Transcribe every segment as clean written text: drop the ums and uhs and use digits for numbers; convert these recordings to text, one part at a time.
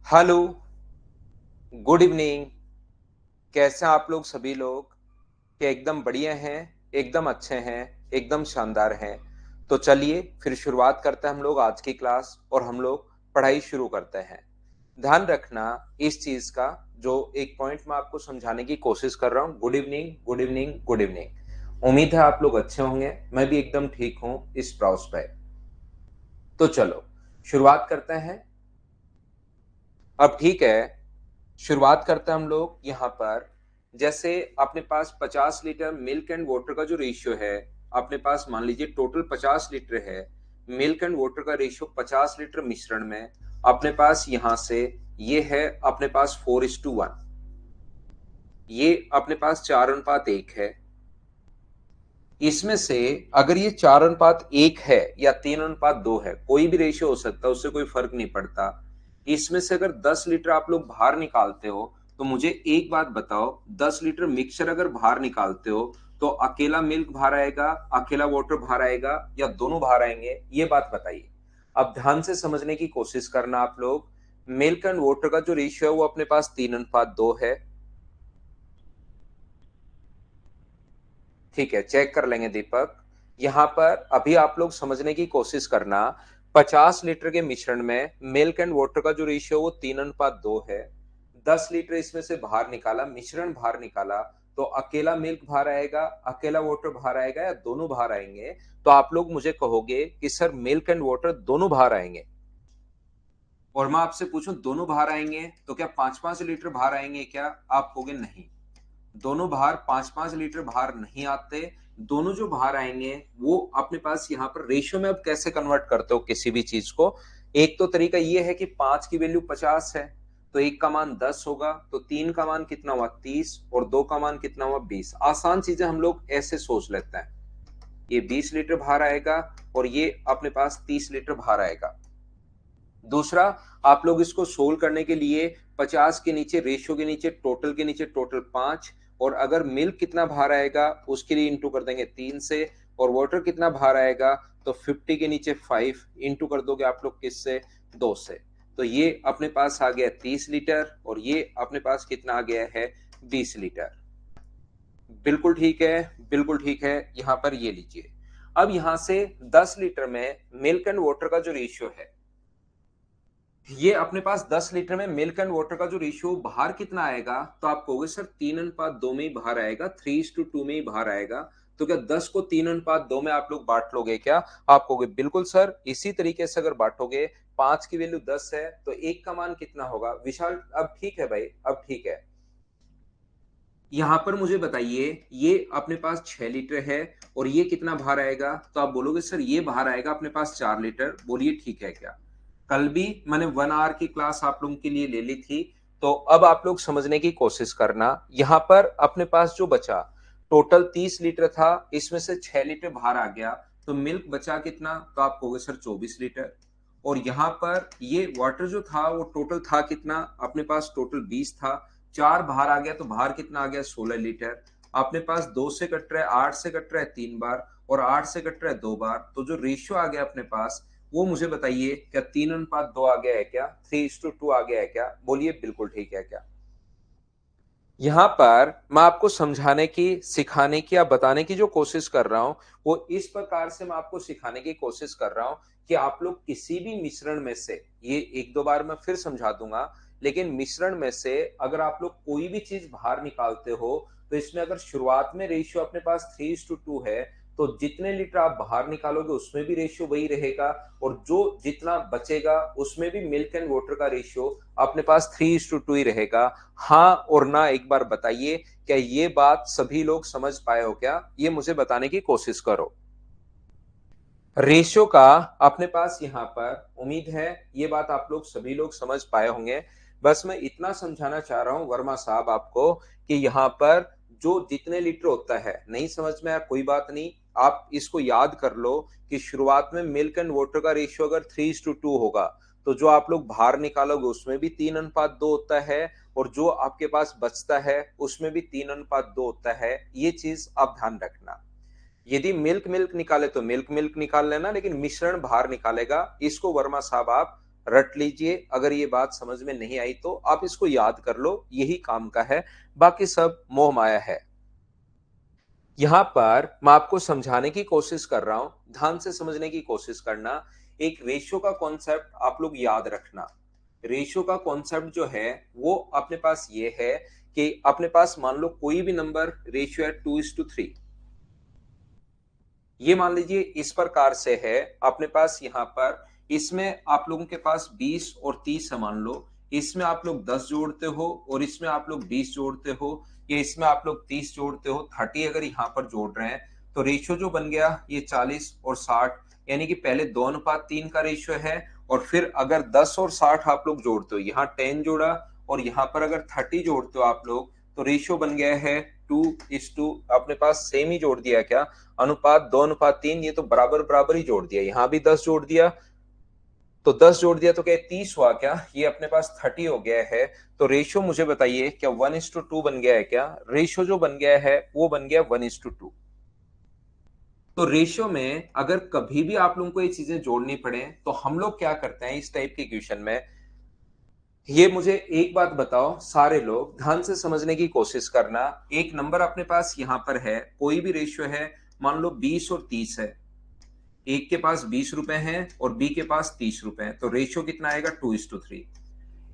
Hello, good evening. कैसे हैं आप लोग सभी लोग? क्या एकदम बढ़िया हैं, एकदम अच्छे हैं, एकदम शानदार हैं? तो चलिए फिर शुरुआत करते हैं हम लोग आज की क्लास और हम लोग पढ़ाई शुरू करते हैं। ध्यान रखना इस चीज का, जो एक पॉइंट मैं आपको समझाने की कोशिश कर रहा हूँ। Good evening, good evening, good evening. उम्मीद है आप लोग अच्छे होंगे, मैं भी एकदम ठीक हूँ इस ब्राउज पे। तो चलो शुरुआत करते हैं। अब ठीक है, शुरुआत करते हैं हम लोग यहाँ पर। जैसे अपने पास 50 लीटर मिल्क एंड वाटर का जो रेशियो है, अपने पास मान लीजिए टोटल 50 लीटर है। मिल्क एंड वाटर का रेशियो 50 लीटर मिश्रण में अपने पास यहाँ से ये है अपने पास 4:1। ये अपने पास 4:1 है। इसमें से अगर ये 4:1 है या 3:2 है, कोई भी रेशियो हो सकता है, उससे कोई फर्क नहीं पड़ता। इसमें से अगर 10 लीटर आप लोग बाहर निकालते हो तो मुझे एक बात बताओ, 10 लीटर मिक्सचर अगर बाहर निकालते हो तो अकेला मिल्क बाहर आएगा, अकेला वाटर बाहर आएगा, या दोनों बाहर आएंगे? ये बात बताइए। अब ध्यान से समझने की कोशिश करना आप लोग। मिल्क एंड वाटर का जो रेशियो है वो अपने पास 3:2 है। ठीक है, चेक कर लेंगे दीपक। यहां पर अभी आप लोग समझने की कोशिश करना। 50 लीटर के मिश्रण में मिल्क एंड वाटर का जो रेशियो वो 3:2 है। 10 लीटर इसमें से बाहर निकाला, मिश्रण बाहर निकाला, तो अकेला मिल्क बाहर आएगा, अकेला वाटर बाहर आएगा, या दोनों बाहर आएंगे? तो आप लोग मुझे कहोगे कि सर मिल्क एंड वाटर दोनों बाहर आएंगे। और मैं आपसे पूछूं दोनों बाहर आएंगे तो क्या 5-5 लीटर बाहर आएंगे क्या? आप कहोगे नहीं, दोनों बाहर 5-5 लीटर बाहर नहीं आते। दोनों जो बाहर आएंगे वो अपने पास यहाँ पर रेशियो में अब कैसे कन्वर्ट करते हो किसी भी चीज को? एक तो तरीका ये है कि 5 की वैल्यू 50 है तो एक का मान 10 होगा, तो 3 का मान कितना हुआ 30, और 2 का मान कितना हुआ 20। आसान चीजें हम लोग ऐसे सोच लेते हैं। ये 20 लीटर बाहर आएगा और ये अपने पास 30 लीटर बाहर आएगा। दूसरा, आप लोग इसको सोल्व करने के लिए 50 के नीचे, रेशियो के नीचे, टोटल के नीचे टोटल 5, और अगर मिल्क कितना बाहर आएगा उसके लिए इंटू कर देंगे 3 से, और वाटर कितना बाहर आएगा तो 50 के नीचे 5 इंटू कर दोगे आप लोग किससे? 2 से। तो ये अपने पास आ गया 30 लीटर, और ये अपने पास कितना आ गया है? 20 लीटर। बिल्कुल ठीक है, बिल्कुल ठीक है। यहां पर ये लीजिए। अब यहां से 10 लीटर में मिल्क एंड वाटर का जो रेशियो है, ये अपने पास 10 लीटर में मिल्क एंड वाटर का जो रेशियो बाहर कितना आएगा? तो आप कहोगे सर 3:2 में ही बाहर आएगा, 3:2 में ही बाहर आएगा। तो क्या 10 को 3:2 में आप लोग बांट लोगे क्या? आप कहोगे बिल्कुल सर, इसी तरीके से अगर बांटोगे, 5 की वैल्यू 10 है तो एक का मान कितना होगा विशाल? अब ठीक है भाई, अब ठीक है। यहां पर मुझे बताइए, ये अपने पास 6 लीटर है और ये कितना बाहर आएगा? तो आप बोलोगे सर ये बाहर आएगा अपने पास 4 लीटर। बोलिए ठीक है क्या? कल भी मैंने 1 आवर की क्लास आप लोगों के लिए ले ली थी। तो अब आप लोग समझने की कोशिश करना। यहां पर अपने पास जो बचा, टोटल 30 लीटर था, इसमें से 6 लीटर बाहर आ गया, तो मिल्क बचा कितना? तो आप कहोगे सर 24 लीटर। और यहाँ पर ये वाटर जो था वो टोटल था कितना? अपने पास टोटल 20 था, 4 बाहर आ गया तो बाहर कितना आ गया? 16 लीटर। अपने पास 2 से कट रहा है, 8 से कट रहा है 3 बार, और 8 से कट रहा है 2 बार, तो जो रेशियो आ गया अपने पास वो मुझे बताइए, क्या 3:2 आ गया है क्या? 3:2 आ गया है क्या? बोलिए बिल्कुल ठीक है क्या? यहाँ पर मैं आपको समझाने की, सिखाने की या बताने की जो कोशिश कर रहा हूं, वो इस प्रकार से मैं आपको सिखाने की कोशिश कर रहा हूं कि आप लोग किसी भी मिश्रण में से, ये एक दो बार मैं फिर समझा दूंगा, लेकिन मिश्रण में से अगर आप लोग कोई भी चीज बाहर निकालते हो तो इसमें अगर शुरुआत में रेशियो अपने पास 3:2 है, तो जितने लीटर आप बाहर निकालोगे उसमें भी रेशियो वही रहेगा, और जो जितना बचेगा उसमें भी मिल्क एंड वाटर का रेशियो अपने पास 3:2 ही रहेगा। हाँ और ना एक बार बताइए, क्या ये बात सभी लोग समझ पाए हो क्या? ये मुझे बताने की कोशिश करो। रेशियो का अपने पास यहाँ पर, उम्मीद है ये बात आप लोग सभी लोग समझ पाए होंगे। बस मैं इतना समझाना चाह रहा हूं वर्मा साहब आपको, कि यहाँ पर जो जितने लीटर होता है, नहीं समझ में आया कोई बात नहीं, आप इसको याद कर लो कि शुरुआत में मिल्क एंड वाटर का रेशियो अगर 3:2 होगा, तो जो आप लोग बाहर निकालोगे उसमें भी 3:2 होता है, और जो आपके पास बचता है उसमें भी 3:2 होता है। ये चीज आप ध्यान रखना। यदि मिल्क मिल्क निकाले तो मिल्क मिल्क निकाल लेना, लेकिन मिश्रण बाहर निकालेगा, इसको वर्मा साहब आप रट लीजिए। अगर ये बात समझ में नहीं आई तो आप इसको याद कर लो, यही काम का है, बाकी सब मोह माया है। यहाँ पर मैं आपको समझाने की कोशिश कर रहा हूं, ध्यान से समझने की कोशिश करना। एक रेशियो का कॉन्सेप्ट आप लोग याद रखना। रेशियो का कॉन्सेप्ट जो है वो अपने पास ये है कि अपने पास मान लो कोई भी नंबर रेशियो है 2:3। ये मान लीजिए इस प्रकार से है अपने पास। यहाँ पर इसमें आप लोगों के पास 20 और 30 है मान लो, इसमें आप लोग 10 जोड़ते हो और इसमें आप लोग 20 जोड़ते हो, या इसमें आप लोग 30 जोड़ते हो, 30 अगर यहाँ पर जोड़ रहे हैं तो रेशियो जो बन गया ये 40 और 60, यानी कि पहले 2:3 का रेशियो है। और फिर अगर 10 और 60 आप लोग जोड़ते हो, यहाँ 10 जोड़ा और यहाँ पर अगर 30 जोड़ते हो आप लोग, तो रेशियो बन गया है 2:2। अपने पास सेम ही जोड़ दिया क्या, अनुपात 2:3, ये तो बराबर बराबर ही जोड़ दिया। यहां भी 10 जोड़ दिया तो 10 जोड़ दिया तो क्या 30 हुआ क्या, ये अपने पास 30 हो गया है। तो रेशियो मुझे बताइए क्या 1:2 बन गया है क्या? रेशियो जो बन गया है वो बन गया 1:2। तो रेशियो में अगर कभी भी आप लोगों को ये चीजें जोड़नी पड़े तो हम लोग क्या करते हैं इस टाइप के क्वेश्चन में। ये मुझे एक बात बताओ, सारे लोग ध्यान से समझने की कोशिश करना। एक नंबर अपने पास यहां पर है, कोई भी रेशियो है, मान लो 20 और 30 है। एक के पास 20 रुपए हैं और बी के पास 30 रुपए हैं, तो रेशियो कितना आएगा 2:3।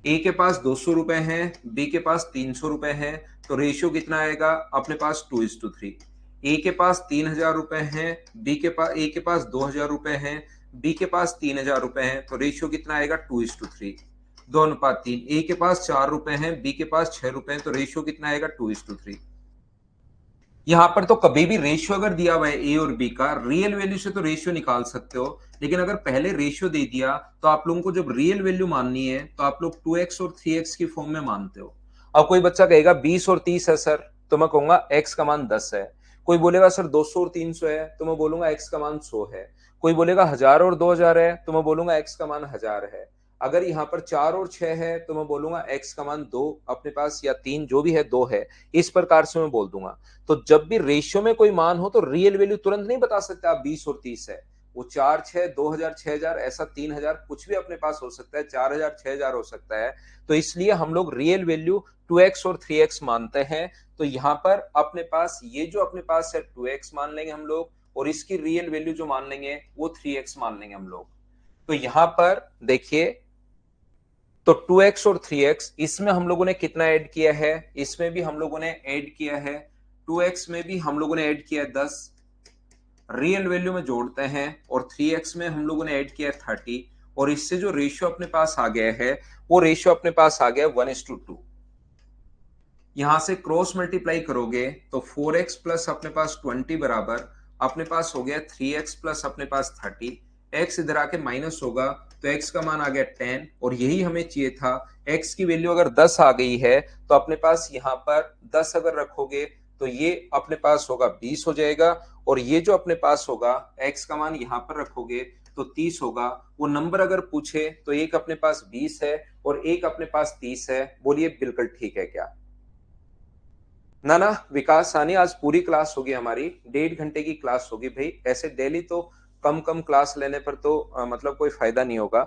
ए के पास 200 रुपए हैं, बी के पास 300 रुपए हैं, तो रेशियो कितना आएगा अपने पास 2:3। ए के पास 3000 रुपए हैं, बी के पास ए के पास 2000 रुपए हैं, बी के पास 3000 रुपए हैं, तो रेशियो कितना आएगा 2:3। 2:3। ए के पास 4 रुपए हैं, बी के पास 6 रुपए हैं, तो रेशियो कितना आएगा 2:3। यहां पर तो कभी भी रेशियो अगर दिया हुआ है ए और बी का, रियल वैल्यू से तो रेशियो निकाल सकते हो, लेकिन अगर पहले रेशियो दे दिया तो आप लोगों को जब रियल वैल्यू माननी है तो आप लोग 2x और 3x की फॉर्म में मानते हो। अब कोई बच्चा कहेगा 20 और 30 है सर, तो मैं कहूंगा x का मान 10 है। कोई बोलेगा सर 200 और 300 है, तो मैं बोलूंगा x का मान 100 है। कोई बोलेगा 1000 और 2000 है, तो मैं बोलूंगा x का मान 1000 है। अगर यहाँ पर 4 और 6 है तो मैं बोलूंगा x का मान 2 अपने पास, या 3 जो भी है 2 है। इस प्रकार से मैं बोल दूंगा। तो जब भी रेशियो में कोई मान हो तो रियल वैल्यू तुरंत नहीं बता सकते आप 20 और 30 है। वो 4 6 2000 6000 ऐसा 3000 कुछ भी अपने पास हो सकता है, 4000 6000 हो सकता है। तो इसलिए हम लोग रियल वैल्यू 2x और 3x मानते हैं। तो यहां पर अपने पास ये जो अपने पास है 2x मान लेंगे हम लोग, और इसकी रियल वैल्यू जो मान लेंगे वो 3x मान लेंगे हम लोग। तो यहां पर देखिए, तो 2x और 3x इसमें हम लोगों ने कितना ऐड किया है, इसमें भी हम लोगों ने ऐड किया है। 2x में भी हम लोगों ने ऐड किया है 10, रियल वैल्यू में जोड़ते हैं, और 3x में हम लोगों ने ऐड किया है 30, और इससे जो रेशियो अपने पास आ गया है वो रेशियो अपने पास आ गया 1:2। यहां से क्रॉस मल्टीप्लाई करोगे तो 4x प्लस अपने पास 20 बराबर अपने पास हो गया 3x प्लस अपने पास 30। x इधर आके माइनस होगा तो x का मान आ गया 10, और यही हमें चाहिए था। x की वैल्यू अगर 10 आ गई है तो अपने पास यहाँ पर 10 अगर रखोगे तो ये अपने पास होगा 20 हो जाएगा, और ये जो अपने पास होगा x का मान यहाँ पर रखोगे तो 30 होगा। वो नंबर अगर पूछे तो एक अपने पास 20 है और एक अपने पास 30 है। बोलिए बिल्कुल ठीक है क्या? ना ना विकास सानी, आज पूरी क्लास होगी हमारी, 1.5 घंटे की क्लास होगी भाई। ऐसे डेली तो कम कम क्लास लेने पर तो मतलब कोई फायदा नहीं होगा।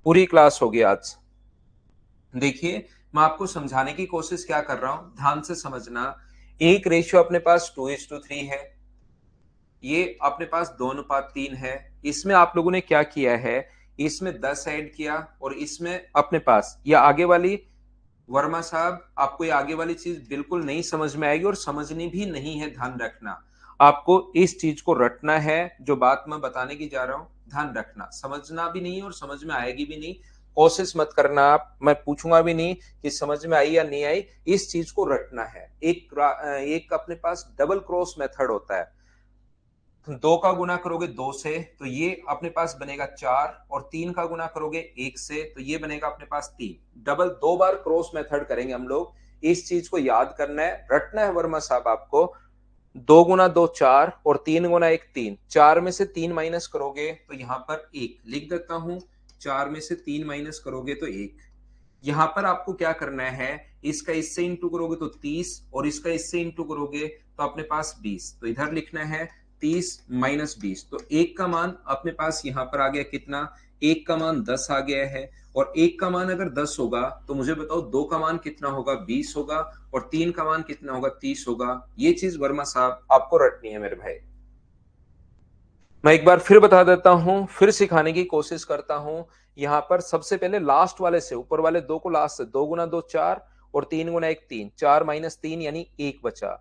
पूरी क्लास होगी आज। देखिए मैं आपको समझाने की कोशिश क्या कर रहा हूं, ध्यान से समझना। एक रेशियो अपने पास 2:3 है, ये अपने पास 2:3 है। इसमें आप लोगों ने क्या किया है, इसमें 10 ऐड किया, और इसमें अपने पास ये आगे वाली, वर्मा साहब आपको ये आगे वाली चीज बिल्कुल नहीं समझ में आएगी और समझनी भी नहीं है, ध्यान रखना। आपको इस चीज को रटना है, जो बात मैं बताने की जा रहा हूं ध्यान रखना। समझना भी नहीं और समझ में आएगी भी नहीं, कोशिश मत करना आप, मैं पूछूंगा भी नहीं कि समझ में आई या नहीं आई। इस चीज को रटना है। एक अपने पास डबल क्रॉस मेथड होता है। 2 का गुना करोगे 2 से तो ये अपने पास बनेगा 4, और 3 का गुना करोगे 1 से तो ये बनेगा अपने पास 3। डबल 2 बार क्रॉस मेथड करेंगे हम लोग। इस चीज को याद करना है, रटना है वर्मा साहब आपको। 2 गुना 2 4, और 3 गुना 1 3। 4 में से 3 माइनस करोगे तो यहाँ पर 1 लिख देता हूं। 4 में से 3 माइनस करोगे तो 1। यहां पर आपको क्या करना है, इसका इससे इंटू करोगे तो 30, और इसका इससे इंटू करोगे तो अपने पास 20, तो इधर लिखना है 30 माइनस 20, तो 1 का मान अपने पास यहां पर आ गया कितना, 1 का मान 10 आ गया है। और 1 का मान अगर 10 होगा तो मुझे बताओ 2 का मान कितना होगा, 20 होगा। और 3 का मान कितना होगा, 30 होगा। ये चीज वर्मा साहब आपको रटनी है मेरे भाई। मैं एक बार फिर बता देता हूं, फिर सिखाने की कोशिश करता हूं। यहां पर सबसे पहले लास्ट वाले से, ऊपर वाले दो को लास्ट से, 2 गुना 2 4 और 3 गुना 1 3, 4 माइनस 3 यानी 1 बचा।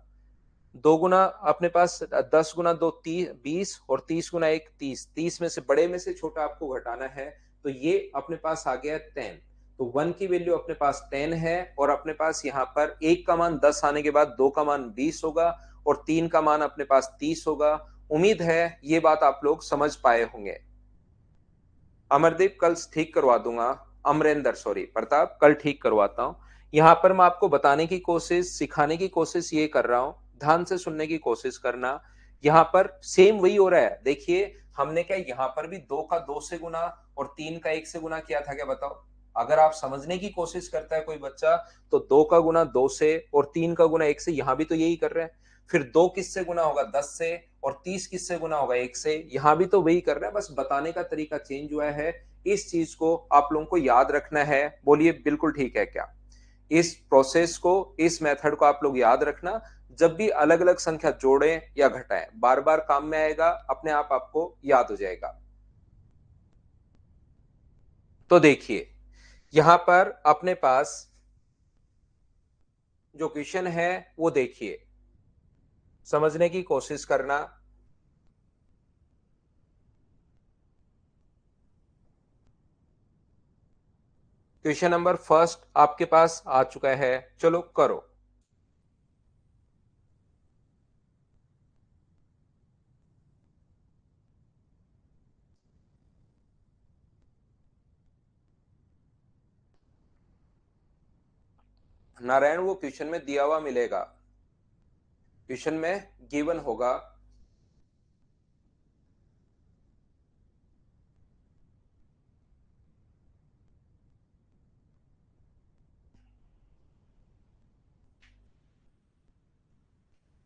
2 गुना अपने पास 10 गुना 2 20 और 30 गुना 1 30, 30 में से बड़े में से छोटा आपको घटाना है, तो ये अपने पास आ गया 10। तो 1 की वैल्यू अपने पास 10 है और अपने पास यहाँ पर 1 का मान 10 आने के बाद 2 का मान 20 होगा और 3 का मान अपने पास 30 होगा। उम्मीद है ये बात आप लोग समझ पाए होंगे। अमरदीप कल ठीक करवा दूंगा, अमरेंद्र सॉरी प्रताप कल ठीक करवाता हूं। यहां पर मैं आपको बताने की कोशिश, सिखाने की कोशिश ये कर रहा हूं, ध्यान से सुनने की कोशिश करना। यहां पर सेम वही हो रहा है, देखिए हमने क्या यहां पर भी 2 का 2 से गुना और 3 का 1 से गुना किया था क्या, बताओ। अगर आप समझने की कोशिश करता है कोई बच्चा, तो 2 का गुना 2 से और 3 का गुना 1 से, यहां भी तो यही कर रहे हैं। फिर 2 किससे गुना होगा, 10 से, और 30 किससे गुना होगा, 1 से। यहां भी तो वही कर रहे हैं, बस बताने का तरीका चेंज हुआ है। इस चीज को आप लोगों को याद रखना है। बोलिए बिल्कुल ठीक है क्या। इस प्रोसेस को, इस मेथड को आप लोग याद रखना। जब भी अलग अलग संख्या जोड़ें या घटाएं, बार बार काम में आएगा, अपने आप आपको याद हो जाएगा। तो देखिए यहां पर अपने पास जो क्वेश्चन है वो देखिए, समझने की कोशिश करना। क्वेश्चन नंबर फर्स्ट आपके पास आ चुका है, चलो करो। नारायण वो क्वेश्चन में दिया हुआ मिलेगा, क्वेश्चन में गिवन होगा।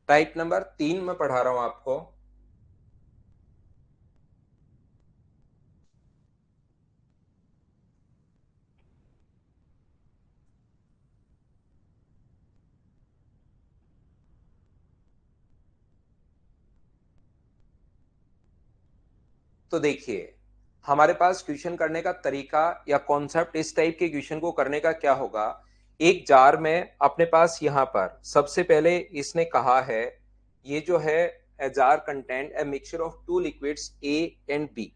टाइप नंबर 3 में पढ़ा रहा हूं आपको। तो देखिए हमारे पास क्वेश्चन करने का तरीका या कॉन्सेप्ट, इस टाइप के क्वेश्चन को करने का क्या होगा। एक जार में अपने पास यहां पर सबसे पहले इसने कहा है, ये जो है a jar contain a mixture of two liquids A and B।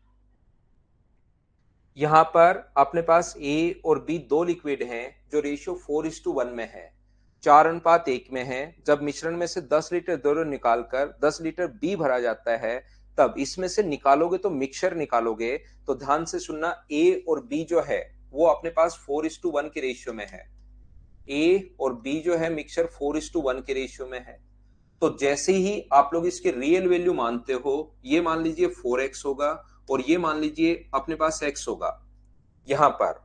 यहां पर अपने पास A और B दो लिक्विड हैं जो रेशियो 4:1 में है, 4:1 में है। जब मिश्रण में से 10 लीटर द्रव निकालकर 10 लीटर B भरा जाता है, तब इसमें से निकालोगे तो मिक्सचर निकालोगे, तो ध्यान से सुनना, A और B जो है वो अपने पास 4:1 के रेशियो में है। A और B जो है मिक्सचर 4:1 के रेशियो में है। तो जैसे ही आप लोग इसके रियल वैल्यू मानते हो, ये मान लीजिए 4x होगा और ये मान लीजिए अपने पास x होगा। यहां पर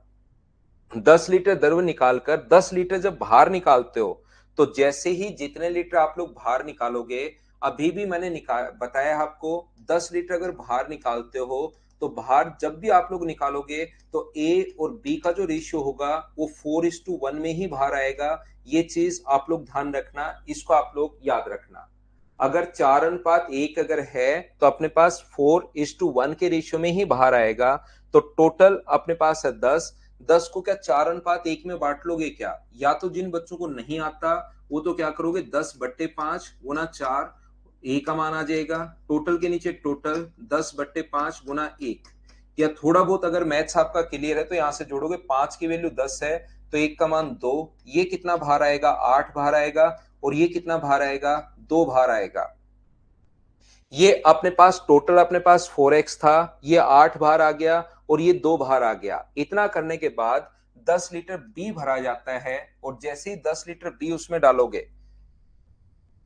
10 लीटर द्रव निकालकर 10 लीटर जब बाहर निकालते हो, तो जैसे ही जितने लीटर आप लोग बाहर निकालोगे, अभी भी मैंने बताया आपको, 10 लीटर अगर बाहर निकालते हो तो बाहर जब भी आप लोग निकालोगे तो A और B का जो रेशियो होगा वो 4:1 में ही बाहर आएगा। ये चीज आप लोग ध्यान रखना, इसको आप लोग याद रखना। अगर 4:1 अगर है तो अपने पास 4:1 के रेशियो में ही बाहर आएगा। तो टोटल अपने पास है 10। 10 को क्या 4:1 में बांट लोगे क्या, या तो जिन बच्चों को नहीं आता वो तो क्या करोगे, 10/5 गुना 4, ए का मान आ जाएगा। टोटल के नीचे टोटल 10/5 गुना 1, या थोड़ा बहुत अगर मैथ्स आपका क्लियर है तो यहां से जोड़ोगे, 5 की वैल्यू 10 है तो 1 का मान 2, ये कितना बाहर आएगा, 8 बाहर आएगा। और ये कितना बाहर आएगा, 2 बाहर आएगा। ये अपने पास टोटल अपने पास 4x था, ये 8 बाहर आ गया और ये 2 बाहर आ गया। इतना करने के बाद 10 लीटर B भरा जाता है और जैसे ही 10 लीटर B उसमें डालोगे,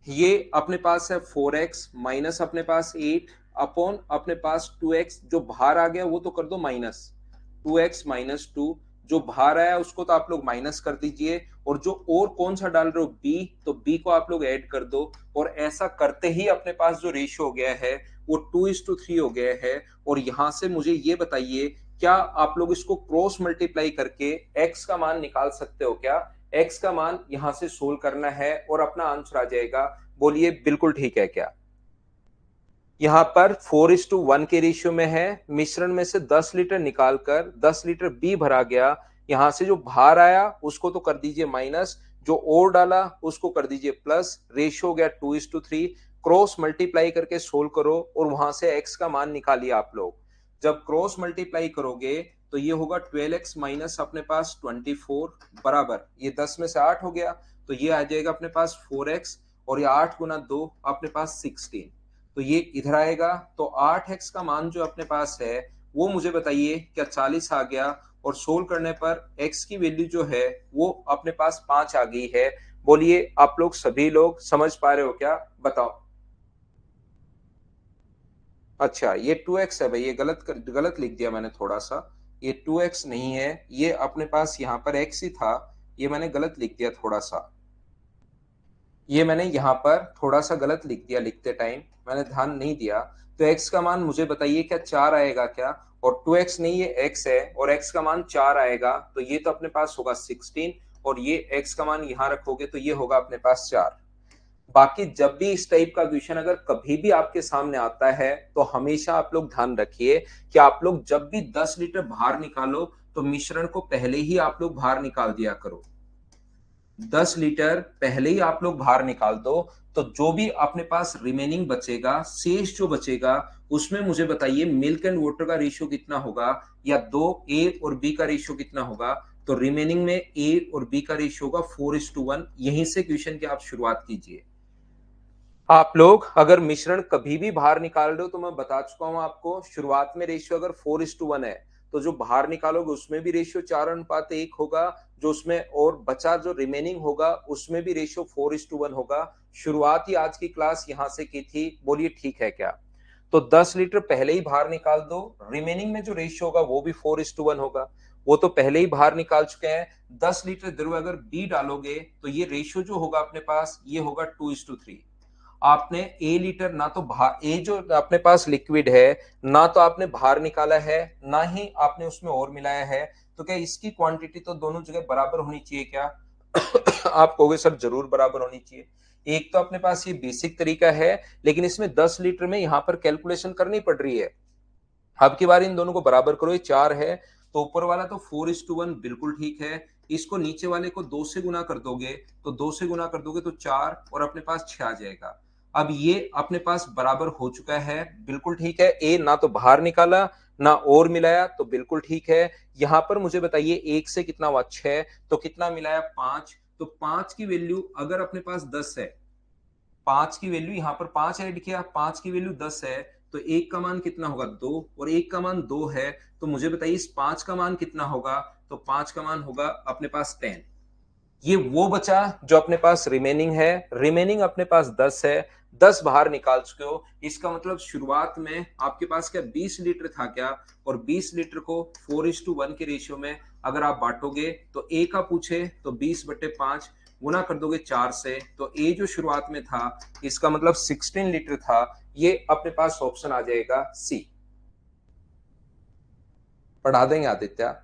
ये अपने पास है 4x माइनस अपने पास 8 अपॉन अपने पास 2x, जो बाहर आ गया वो तो कर दो माइनस, 2x माइनस 2। जो बाहर आया उसको तो आप लोग माइनस कर दीजिए, और जो और कौन सा डाल रहे हो बी, तो बी को आप लोग ऐड कर दो। और ऐसा करते ही अपने पास जो रेशियो हो गया है वो 2:3 हो गया है। और यहां से मुझे ये बताइए, क्या आप लोग इसको क्रॉस मल्टीप्लाई करके एक्स का मान निकाल सकते हो क्या? एक्स का मान यहां से सोल्व करना है और अपना आंसर आ जाएगा। बोलिए बिल्कुल ठीक है क्या? यहाँ पर 4:1 के रेशियो में है। मिश्रण में से 10 लीटर निकालकर 10 लीटर बी भरा गया। यहां से जो बाहर आया उसको तो कर दीजिए माइनस, जो और डाला उसको कर दीजिए प्लस। रेशियो हो गया 2:3। क्रॉस मल्टीप्लाई करके सोल्व करो और वहां से एक्स का मान निकालिए आप लोग। जब क्रॉस मल्टीप्लाई करोगे तो ये होगा 12x माइनस अपने पास 24 बराबर, ये 10 में से 8 हो गया, तो ये आ जाएगा अपने पास 4x, और ये 8 गुना 2 अपने पास 16, तो ये इधर आएगा। तो 8x का मान जो अपने पास है वो मुझे बताइए क्या 40 आ गया? और सोल्व करने पर x की वैल्यू जो है वो अपने पास 5 आ गई है। बोलिए आप लोग सभी लोग समझ पा रहे हो क्या? बताओ। अच्छा, ये 2x है भाई, ये गलत लिख दिया मैंने थोड़ा सा। ये 2x नहीं है, ये अपने पास यहाँ पर x ही था, ये मैंने गलत लिख दिया थोड़ा सा। ये मैंने यहाँ पर थोड़ा सा गलत लिख दिया, लिखते टाइम मैंने ध्यान नहीं दिया। तो x का मान मुझे बताइए क्या 4 आएगा क्या? और 2x नहीं, ये x है और x का मान 4 आएगा, तो ये तो अपने पास होगा 16, और ये x का मान यहाँ रखोगे तो ये होगा अपने पास 4। बाकी जब भी इस टाइप का क्वेश्चन अगर कभी भी आपके सामने आता है तो हमेशा आप लोग ध्यान रखिए कि आप लोग जब भी 10 लीटर बाहर निकालो तो मिश्रण को पहले ही आप लोग बाहर निकाल दिया करो। 10 लीटर पहले ही आप लोग बाहर निकाल दो, तो जो भी अपने पास रिमेनिंग बचेगा, शेष जो बचेगा, उसमें मुझे बताइए मिल्क एंड वाटर का रेशियो कितना होगा, या दो ए और बी का रेशियो कितना होगा? तो रिमेनिंग में ए और बी का रेशियो होगा 4:1। यहीं से क्वेश्चन की आप शुरुआत कीजिए। आप लोग अगर मिश्रण कभी भी बाहर निकाल रहे हो तो मैं बता चुका हूं आपको, शुरुआत में रेशियो अगर 4:1 है तो जो बाहर निकालोगे उसमें भी रेशियो 4:1 होगा, जो उसमें और बचा जो रिमेनिंग होगा उसमें भी रेशियो 4:1 होगा। शुरुआत ही आज की क्लास यहां से की थी। बोलिए ठीक है क्या? तो 10 लीटर पहले ही बाहर निकाल दो, रिमेनिंग में जो रेशियो होगा वो भी 4:1 होगा, वो तो पहले ही बाहर निकाल चुके हैं। 10 लीटर द्रव अगर बी डालोगे तो ये रेशियो जो होगा अपने पास ये होगा 2:3। आपने ए लीटर ना तो बाहर, ए जो अपने पास लिक्विड है ना तो आपने बाहर निकाला है, ना ही आपने उसमें और मिलाया है, तो क्या इसकी क्वांटिटी तो दोनों जगह बराबर होनी चाहिए क्या? आप कहोगे सर जरूर बराबर होनी चाहिए। एक तो अपने पास ये बेसिक तरीका है, लेकिन इसमें 10 लीटर में यहां पर कैलकुलेशन करनी पड़ रही है। अब की बार इन दोनों को बराबर करो, ये 4 है तो ऊपर वाला तो 4:1 बिल्कुल ठीक है। इसको नीचे वाले को 2 से गुना कर दोगे, तो 2 से गुना कर दोगे तो 4 और अपने पास 6 आ जाएगा। अब ये अपने पास बराबर हो चुका है, बिल्कुल ठीक है। ए ना तो बाहर निकाला ना और मिलाया, तो बिल्कुल ठीक है। यहां पर मुझे बताइए एक से कितना हुआ 6, तो कितना मिलाया 5, तो 5 की वैल्यू अगर अपने पास 10 है, 5 की वैल्यू यहां पर 5 ऐड किया, 5 की वैल्यू 10 है, तो एक का मान कितना होगा 2, और एक का मान 2 है, तो मुझे बताइए इस 5 का मान कितना होगा? तो 5 का मान होगा अपने पास 10। ये वो बचा जो अपने पास रिमेनिंग है, रिमेनिंग अपने पास 10 है, 10 बाहर निकाल चुके हो। इसका मतलब शुरुआत में आपके पास क्या 20 लीटर था क्या? और 20 लीटर को 4:1 के रेशियो में अगर आप बांटोगे तो ए का पूछे तो 20/5 गुना कर दोगे 4 से, तो ए जो शुरुआत में था इसका मतलब 16 लीटर था। ये अपने पास ऑप्शन आ जाएगा सी। पढ़ा देंगे आदित्य?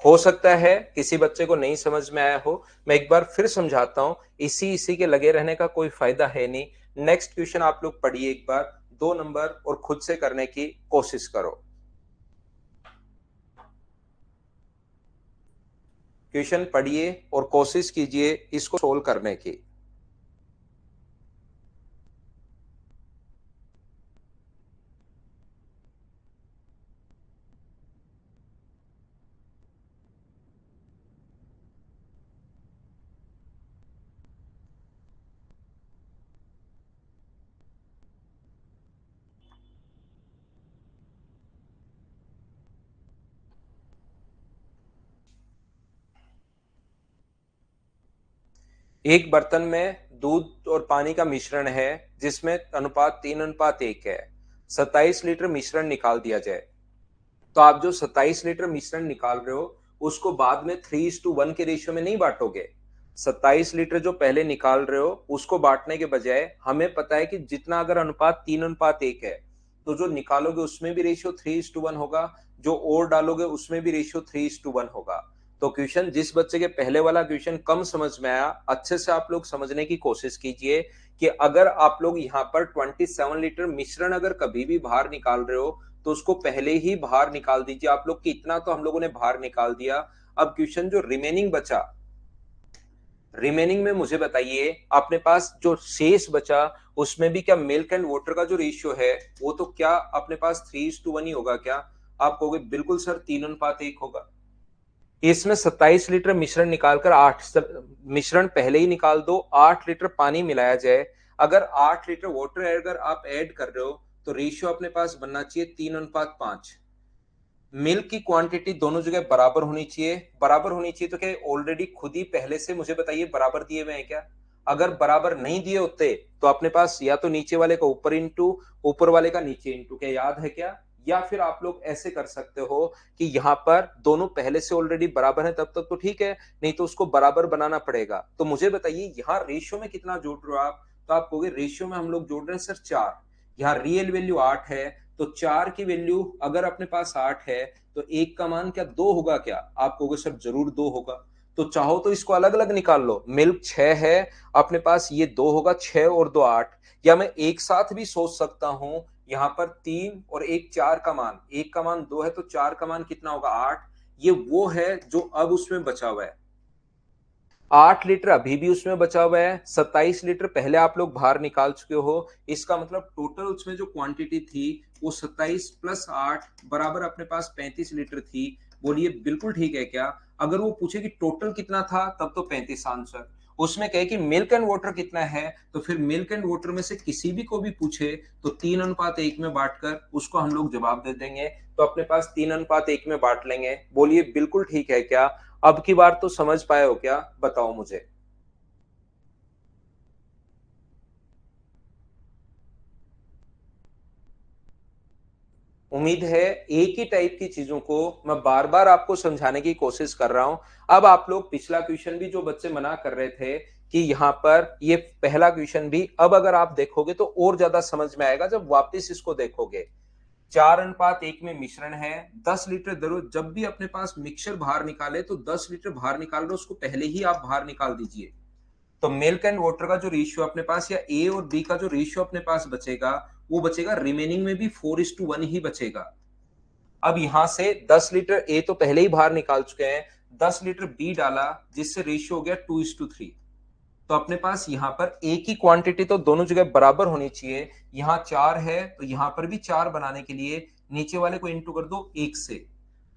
हो सकता है किसी बच्चे को नहीं समझ में आया हो, मैं एक बार फिर समझाता हूं। इसी इसी के लगे रहने का कोई फायदा है नहीं। नेक्स्ट क्वेश्चन आप लोग पढ़िए एक बार, 2 नंबर, और खुद से करने की कोशिश करो। क्वेश्चन पढ़िए और कोशिश कीजिए इसको सोल्व करने की। एक बर्तन में दूध और पानी का मिश्रण है जिसमें अनुपात 3:1 है। 27 लीटर मिश्रण निकाल दिया जाए, तो आप जो 27 लीटर मिश्रण निकाल रहे हो उसको बाद में 3:1 के रेशियो में नहीं बांटोगे। 27 लीटर जो पहले निकाल रहे हो उसको बांटने के बजाय हमें पता है कि जितना अगर अनुपात 3:1 है, तो जो निकालोगे उसमें भी रेशियो 3:1 होगा, जो और डालोगे उसमें भी रेशियो 3:1 होगा। तो क्वेश्चन जिस बच्चे के पहले वाला क्वेश्चन कम समझ में आया, अच्छे से आप लोग समझने की कोशिश कीजिए कि अगर आप लोग यहाँ पर 27 लीटर मिश्रण अगर कभी भी बाहर निकाल रहे हो तो उसको पहले ही बाहर निकाल दीजिए। आप लोग कि इतना तो हम लोगों ने बाहर निकाल दिया। अब क्वेश्चन जो रिमेनिंग बचा, रिमेनिंग में मुझे बताइए अपने पास जो शेष बचा उसमें भी क्या मिल्क एंड वाटर का जो रेशियो है वो तो क्या अपने पास 3:1 ही होगा क्या? आप कहोगे बिल्कुल सर 3:1 होगा। इसमें 27 लीटर मिश्रण निकालकर 8 मिश्रण पहले ही निकाल दो, 8 लीटर पानी मिलाया जाए। अगर 8 लीटर वाटर अगर आप ऐड कर रहे हो तो रेशियो अपने पास बनना चाहिए 3:5। मिल्क की क्वांटिटी दोनों जगह बराबर होनी चाहिए। बराबर होनी चाहिए तो क्या ऑलरेडी खुद ही पहले से मुझे बताइए बराबर दिए हुए हैं क्या? अगर बराबर नहीं दिए होते तो अपने पास या तो नीचे वाले का ऊपर इंटू, ऊपर वाले का नीचे इंटू, क्या याद है क्या? या फिर आप लोग ऐसे कर सकते हो कि यहाँ पर दोनों पहले से ऑलरेडी बराबर है तब तक तो ठीक है, नहीं तो उसको बराबर बनाना पड़ेगा। तो मुझे बताइए यहाँ रेशियो में कितना जोड़ रहे हो आप? तो आप कहोगे रेशियो में हम लोग जोड़ रहे हैं सर 4। यहाँ रियल वैल्यू 8 है, तो 4 की वैल्यू अगर अपने पास 8 है तो 1 का मान क्या 2 होगा क्या? आप कहोगे सर जरूर 2 होगा। तो चाहो तो इसको अलग अलग निकाल लो। मिल्क 6 है, अपने पास ये 2 होगा, 6 और 2 8। या मैं एक साथ भी सोच सकता हूं, यहां पर 3 और 1 4 का मान, 1 का मान 2 है तो 4 का मान कितना होगा 8। ये वो है जो अब उसमें बचा हुआ है। 8 लीटर अभी भी उसमें बचा हुआ है, 27 लीटर पहले आप लोग बाहर निकाल चुके हो। इसका मतलब टोटल उसमें जो क्वांटिटी थी वो 27 प्लस 8 बराबर अपने पास 35 लीटर थी। बोलिए बिल्कुल ठीक है क्या? अगर वो पूछे कि टोटल कितना था तब तो 35 आंसर। उसमें कहे कि मिल्क एंड वाटर कितना है तो फिर मिल्क एंड वाटर में से किसी भी को भी पूछे तो 3:1 में बांटकर उसको हम लोग जवाब दे देंगे। तो अपने पास 3:1 में बांट लेंगे। बोलिए बिल्कुल ठीक है क्या? अब की बार तो समझ पाए हो क्या? बताओ मुझे। उम्मीद है एक ही टाइप की चीजों को मैं बार बार आपको समझाने की कोशिश कर रहा हूं। अब आप लोग पिछला क्वेश्चन भी जो बच्चे मना कर रहे थे कि यहाँ पर ये पहला क्वेश्चन भी अब अगर आप देखोगे तो और ज्यादा समझ में आएगा जब वापस इसको देखोगे। 4:1 में मिश्रण है, 10 लीटर जरूर। जब भी अपने पास मिक्सर बाहर निकाले तो 10 लीटर बाहर निकाल रहे हो उसको पहले ही आप बाहर निकाल दीजिए। तो मिल्क एंड वाटर का जो रेशियो अपने पास या ए और बी का जो रेशियो अपने पास बचेगा वो बचेगा रिमेनिंग में भी 4:1 ही बचेगा। अब यहां से 10 लीटर ए तो पहले ही बाहर निकाल चुके हैं, 10 लीटर बी डाला जिससे रेशियो हो गया 2:3। तो अपने पास यहाँ पर एक ही क्वांटिटी तो दोनों जगह बराबर होनी चाहिए। यहाँ 4 है तो यहाँ पर भी 4 बनाने के लिए नीचे वाले को इंटू कर दो 1 से।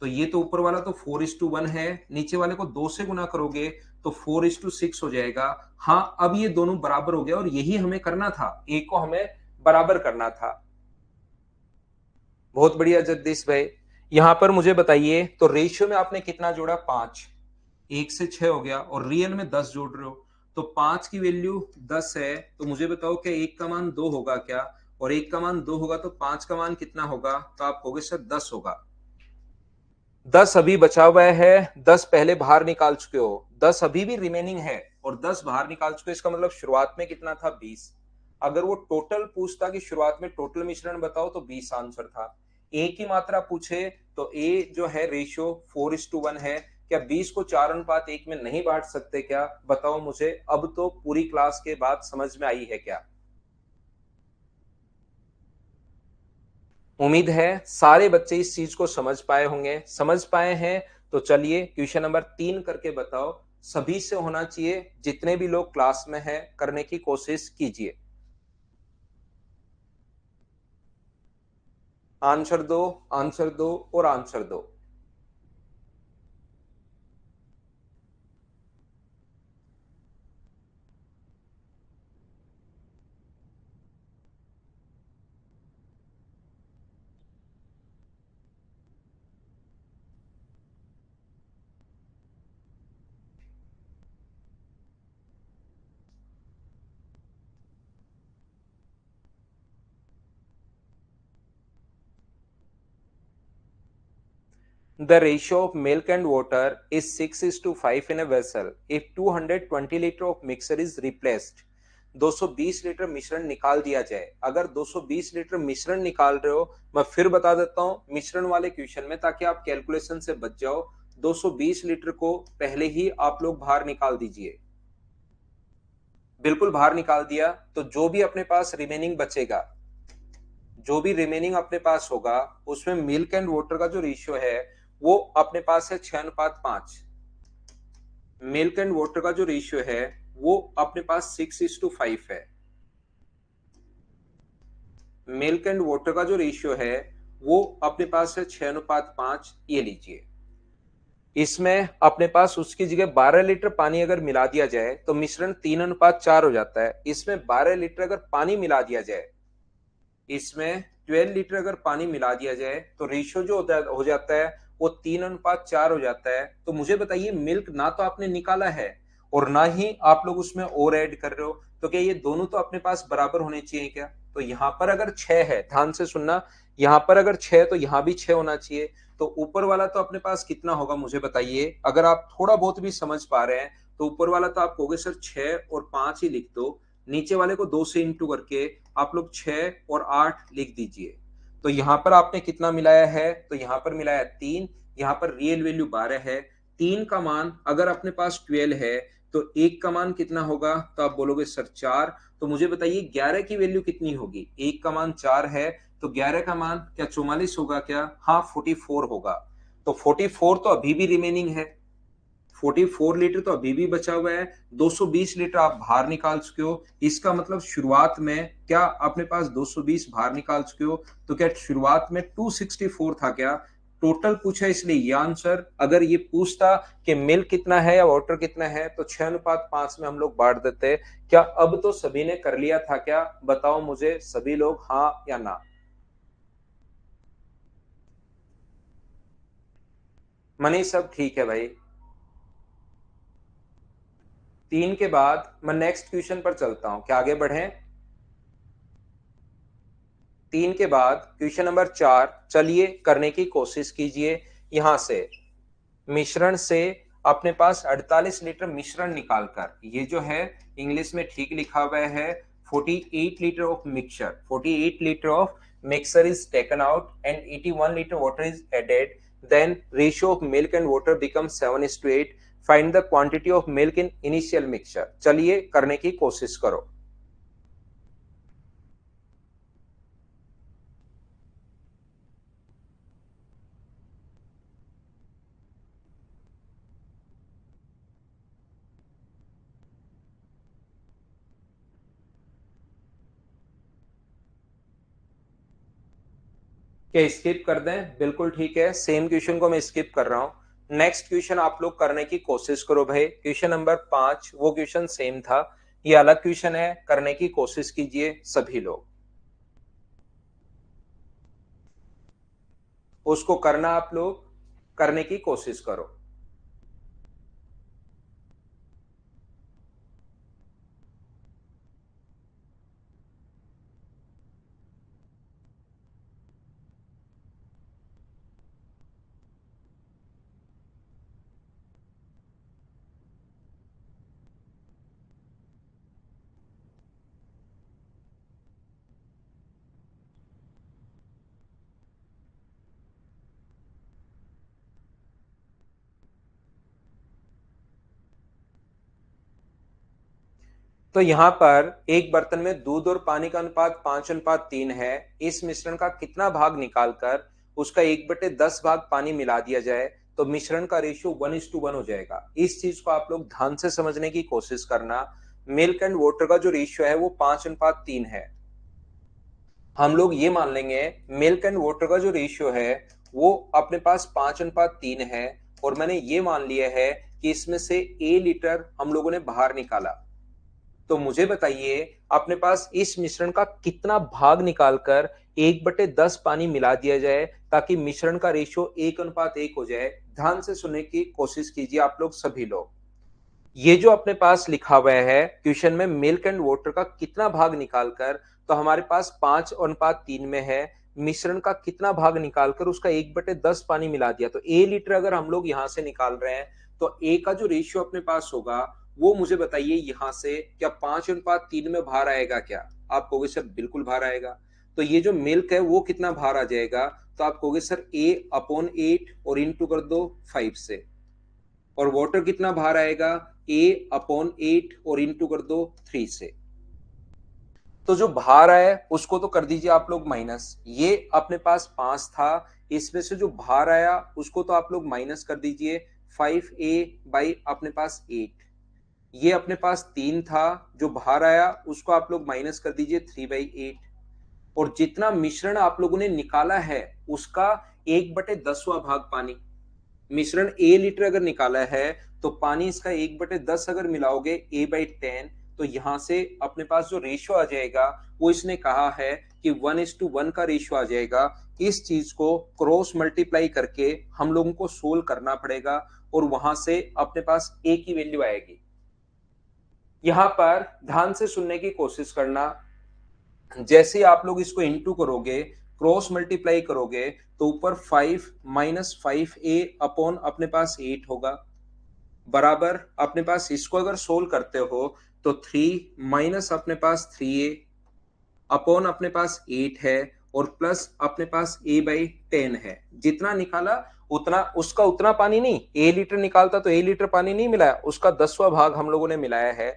तो ये तो ऊपर वाला तो 4:1 है, नीचे वाले को 2 से गुना करोगे तो 4:6 हो जाएगा। हाँ अब ये दोनों बराबर हो गया और यही हमें करना था, एक को हमें बराबर करना था। बहुत बढ़िया जगदीश भाई। यहां पर मुझे बताइए तो रेशियो में आपने कितना जोड़ा? 5। 1 से 6 हो गया और रियल में 10 जोड़ रहे हो। तो 5 की वैल्यू 10 है, तो मुझे बताओ क्या 1 का मान 2 होगा क्या? और 1 का मान 2 होगा तो 5 का मान कितना होगा? तो आप कहोगे सर 10 होगा। 10 अभी बचा हुआ है, 10 पहले बाहर निकाल चुके हो, 10 अभी भी रिमेनिंग है और 10 बाहर निकाल चुके हो। इसका मतलब शुरुआत में कितना था? 20। अगर वो टोटल पूछता कि शुरुआत में टोटल मिश्रण बताओ तो 20 आंसर था। ए की मात्रा पूछे तो ए जो है रेशियो 4:1 है। क्या 20 को 4:1 में नहीं बांट सकते क्या? बताओ मुझे। अब तो पूरी क्लास के बाद समझ में आई है क्या? उम्मीद है सारे बच्चे इस चीज को समझ पाए होंगे। समझ पाए हैं तो चलिए क्वेश्चन नंबर 3 करके बताओ। सभी से होना चाहिए, जितने भी लोग क्लास में हैं करने की कोशिश कीजिए। आंसर दो, आंसर दो और आंसर दो। The ratio of milk and water is 6:5 in a vessel. If 220 liter of mixture is replaced, 220 litre मिश्रण निकाल दिया जाए। अगर 220 लीटर मिश्रण निकाल रहे हो, मैं फिर बता देता हूं मिश्रण वाले क्वेश्चन में, ताकि आप कैलकुलेशन से बच जाओ। 220 लीटर को पहले ही आप लोग बाहर निकाल दीजिए। बिल्कुल बाहर निकाल दिया तो जो भी अपने पास रिमेनिंग बचेगा, जो भी रिमेनिंग अपने पास होगा, उसमें मिल्क एंड वाटर का जो रेशियो है वो अपने पास है 6:5। मिल्क एंड वाटर का जो रेशियो है वो अपने पास 6:5 है। मिल्क एंड वाटर का जो रेशियो है वो अपने पास है 6:5। ये लीजिए। इसमें अपने पास उसकी जगह 12 लीटर पानी अगर मिला दिया जाए तो मिश्रण 3:4 हो जाता है। इसमें 12 लीटर अगर पानी मिला दिया जाए, इसमें 12 लीटर अगर पानी मिला दिया जाए तो रेशियो जो हो जाता है वो 3:4 हो जाता है। तो मुझे बताइए, मिल्क ना तो आपने निकाला है और ना ही आप लोग उसमें और ऐड कर रहे हो, तो क्या ये दोनों तो अपने पास बराबर होने चाहिए क्या? तो यहां पर अगर 6 है, ध्यान से सुनना, यहां पर अगर 6 तो यहां भी 6 होना चाहिए। तो ऊपर वाला तो अपने पास कितना होगा मुझे बताइए। अगर आप थोड़ा बहुत भी समझ पा रहे हैं तो ऊपर वाला तो आप कहोगे सर 6 और 5 ही लिख दो, नीचे वाले को 2 से इंटू करके आप लोग 6 और 8 लिख दीजिए। तो यहां पर आपने कितना मिलाया है? तो यहां पर मिलाया 3। यहां पर रियल वैल्यू 12 है। 3 का मान अगर अपने पास 12 है तो 1 का मान कितना होगा? तो आप बोलोगे सर 4। तो मुझे बताइए 11 की वैल्यू कितनी होगी? 1 का मान 4 है तो 11 का मान क्या 44 होगा क्या? हाँ, 44 होगा। तो 44 तो अभी भी रिमेनिंग है, 44 लीटर तो अभी भी बचा हुआ है। 220 लीटर आप बाहर निकाल चुके हो। इसका मतलब शुरुआत में क्या अपने पास 220 बाहर निकाल चुके हो? तो क्या शुरुआत में 264 था क्या? टोटल पूछा इसलिए ये आंसर। अगर ये पूछता कि मिल्क कितना है या वाटर कितना है तो 6:5 में हम लोग बांट देते। क्या अब तो सभी ने कर लिया था क्या? बताओ मुझे सभी लोग, हाँ या ना। मनीष, सब ठीक है भाई। 3 के बाद मैं नेक्स्ट क्वेश्चन पर चलता हूं, क्या आगे बढ़े? 3 के बाद क्वेश्चन नंबर 4 चलिए करने की कोशिश कीजिए। यहां से मिश्रण से अपने पास 48 लीटर मिश्रण निकालकर, ये जो है इंग्लिश में ठीक लिखा हुआ है 48 litre of mixture, 48 litre of mixer is taken out and 81 litre water is added, then ratio of milk and water become 7:8। Find the quantity of milk in initial mixture. चलिए करने की कोशिश करो। क्या स्किप कर दें? बिल्कुल ठीक है, सेम क्वेश्चन को मैं स्किप कर रहा हूं। नेक्स्ट क्वेश्चन आप लोग करने की कोशिश करो भाई। क्वेश्चन नंबर 5 वो क्वेश्चन सेम था, ये अलग क्वेश्चन है, करने की कोशिश कीजिए सभी लोग। उसको करना आप लोग, करने की कोशिश करो। तो यहां पर एक बर्तन में दूध और पानी का अनुपात 5:3 है। इस मिश्रण का कितना भाग निकालकर उसका 1/10 भाग पानी मिला दिया जाए तो मिश्रण का रेशियो 1:1 हो जाएगा। इस चीज को आप लोग ध्यान से समझने की कोशिश करना। मिल्क एंड वाटर का जो रेशियो है वो 5:3 है। हम लोग ये मान लेंगे मिल्क एंड वाटर का जो रेशियो है वो अपने पास 5:3 है, और मैंने ये मान लिया है कि इसमें से ए लीटर हम लोगों ने बाहर निकाला। तो मुझे बताइए अपने पास इस मिश्रण का कितना भाग निकालकर 1/10 पानी मिला दिया जाए ताकि मिश्रण का रेशियो 1:1 हो जाए। ध्यान से सुनने की कोशिश कीजिए आप लोग सभी लोग। ये जो अपने पास लिखा हुआ है क्वेश्चन में मिल्क एंड वाटर का कितना भाग निकालकर, तो हमारे पास 5:3 में है। मिश्रण का कितना भाग निकालकर उसका 1/10 पानी मिला दिया। तो ए लीटर अगर हम लोग यहां से निकाल रहे हैं तो ए का जो रेशियो अपने पास होगा वो मुझे बताइए यहां से क्या 5:3 में बाहर आएगा क्या? आप कहोगे सर बिल्कुल बाहर आएगा। तो ये जो मिल्क है वो कितना बाहर आ जाएगा? तो आप कहोगे सर A/8 और इंटू कर दो 5 से। और वाटर कितना बाहर आएगा? A/8 और इंटू कर दो 3 से। तो जो बाहर आया उसको तो कर दीजिए आप लोग माइनस। ये अपने पास 5 था, इसमें से जो बाहर आया उसको तो आप लोग माइनस कर दीजिए 5A बाई अपने पास 8। ये अपने पास 3 था, जो बाहर आया उसको आप लोग माइनस कर दीजिए 3/8। और जितना मिश्रण आप लोगों ने निकाला है उसका 1/10वां भाग पानी। मिश्रण ए लीटर अगर निकाला है तो पानी इसका 1/10 अगर मिलाओगे A/10, तो यहां से अपने पास जो रेशियो आ जाएगा वो इसने कहा है कि 1:1 का रेशियो आ जाएगा। इस चीज को क्रॉस मल्टीप्लाई करके हम लोगों को सोल्व करना पड़ेगा और वहां से अपने पास ए की वैल्यू आएगी। यहां पर ध्यान से सुनने की कोशिश करना। जैसे ही आप लोग इसको इंटू करोगे, क्रॉस मल्टीप्लाई करोगे, तो ऊपर 5 माइनस 5A अपॉन अपने पास 8 होगा, बराबर अपने पास इसको अगर सोल्व करते हो तो 3 माइनस अपने पास 3A अपॉन अपने पास 8 है और प्लस अपने पास A/10 है। जितना निकाला उतना, उसका उतना पानी नहीं, ए लीटर निकालता तो ए लीटर पानी नहीं मिलाया, उसका 10वां भाग हम लोगों ने मिलाया है।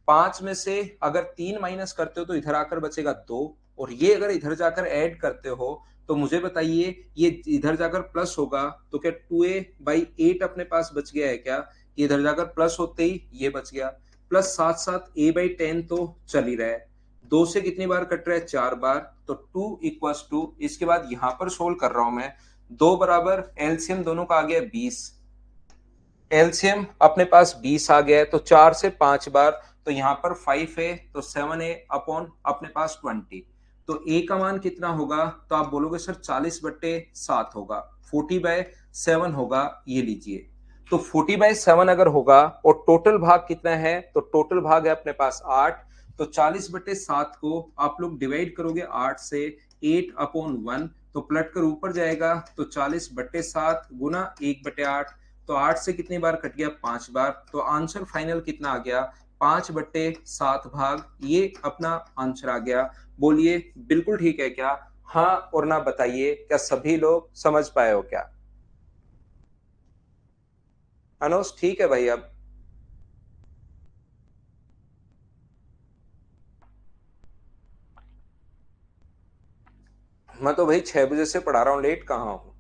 5 में से अगर 3 माइनस करते हो तो इधर आकर बचेगा 2, और ये अगर इधर जाकर ऐड करते हो तो मुझे बताइए ये इधर जाकर प्लस होगा तो क्या 2A/8 अपने पास बच गया है क्या? ये इधर जाकर प्लस होते ही ये बच गया, प्लस साथ साथ A/10 तो चल ही रहा है। 2 से कितनी बार कट रहा है? 4 बार। तो 2 इक्वल्स टू, इसके बाद यहां पर सोल्व कर रहा हूं मैं, 2 बराबर एलसीएम दोनों का आ गया 20। एलसीएम अपने पास 20 आ गया है, तो 4 से 5 बार, तो यहां पर 5 है तो 7A अपॉन अपने पास 20। तो ए का मान कितना होगा? तो आप बोलोगे सर 40/7 होगा, 40/7 होगा, ये लीजिए। तो 40/7 अगर होगा और टोटल भाग कितना है? तो टोटल भाग है अपने पास 8। तो 40/7 को आप लोग डिवाइड करोगे 8 से, 8/1, तो पलट कर ऊपर जाएगा तो 40/7 गुना 1/8। तो 8 से कितनी बार कट गया? 5 बार। तो आंसर फाइनल कितना आ गया? 5/7 भाग, ये अपना आंसर आ गया। बोलिए बिल्कुल ठीक है क्या? हाँ और ना बताइए, क्या सभी लोग समझ पाए हो क्या? अनोस ठीक है भाई। अब मैं तो भाई 6 बजे से पढ़ा रहा हूँ, लेट कहाँ हूँ?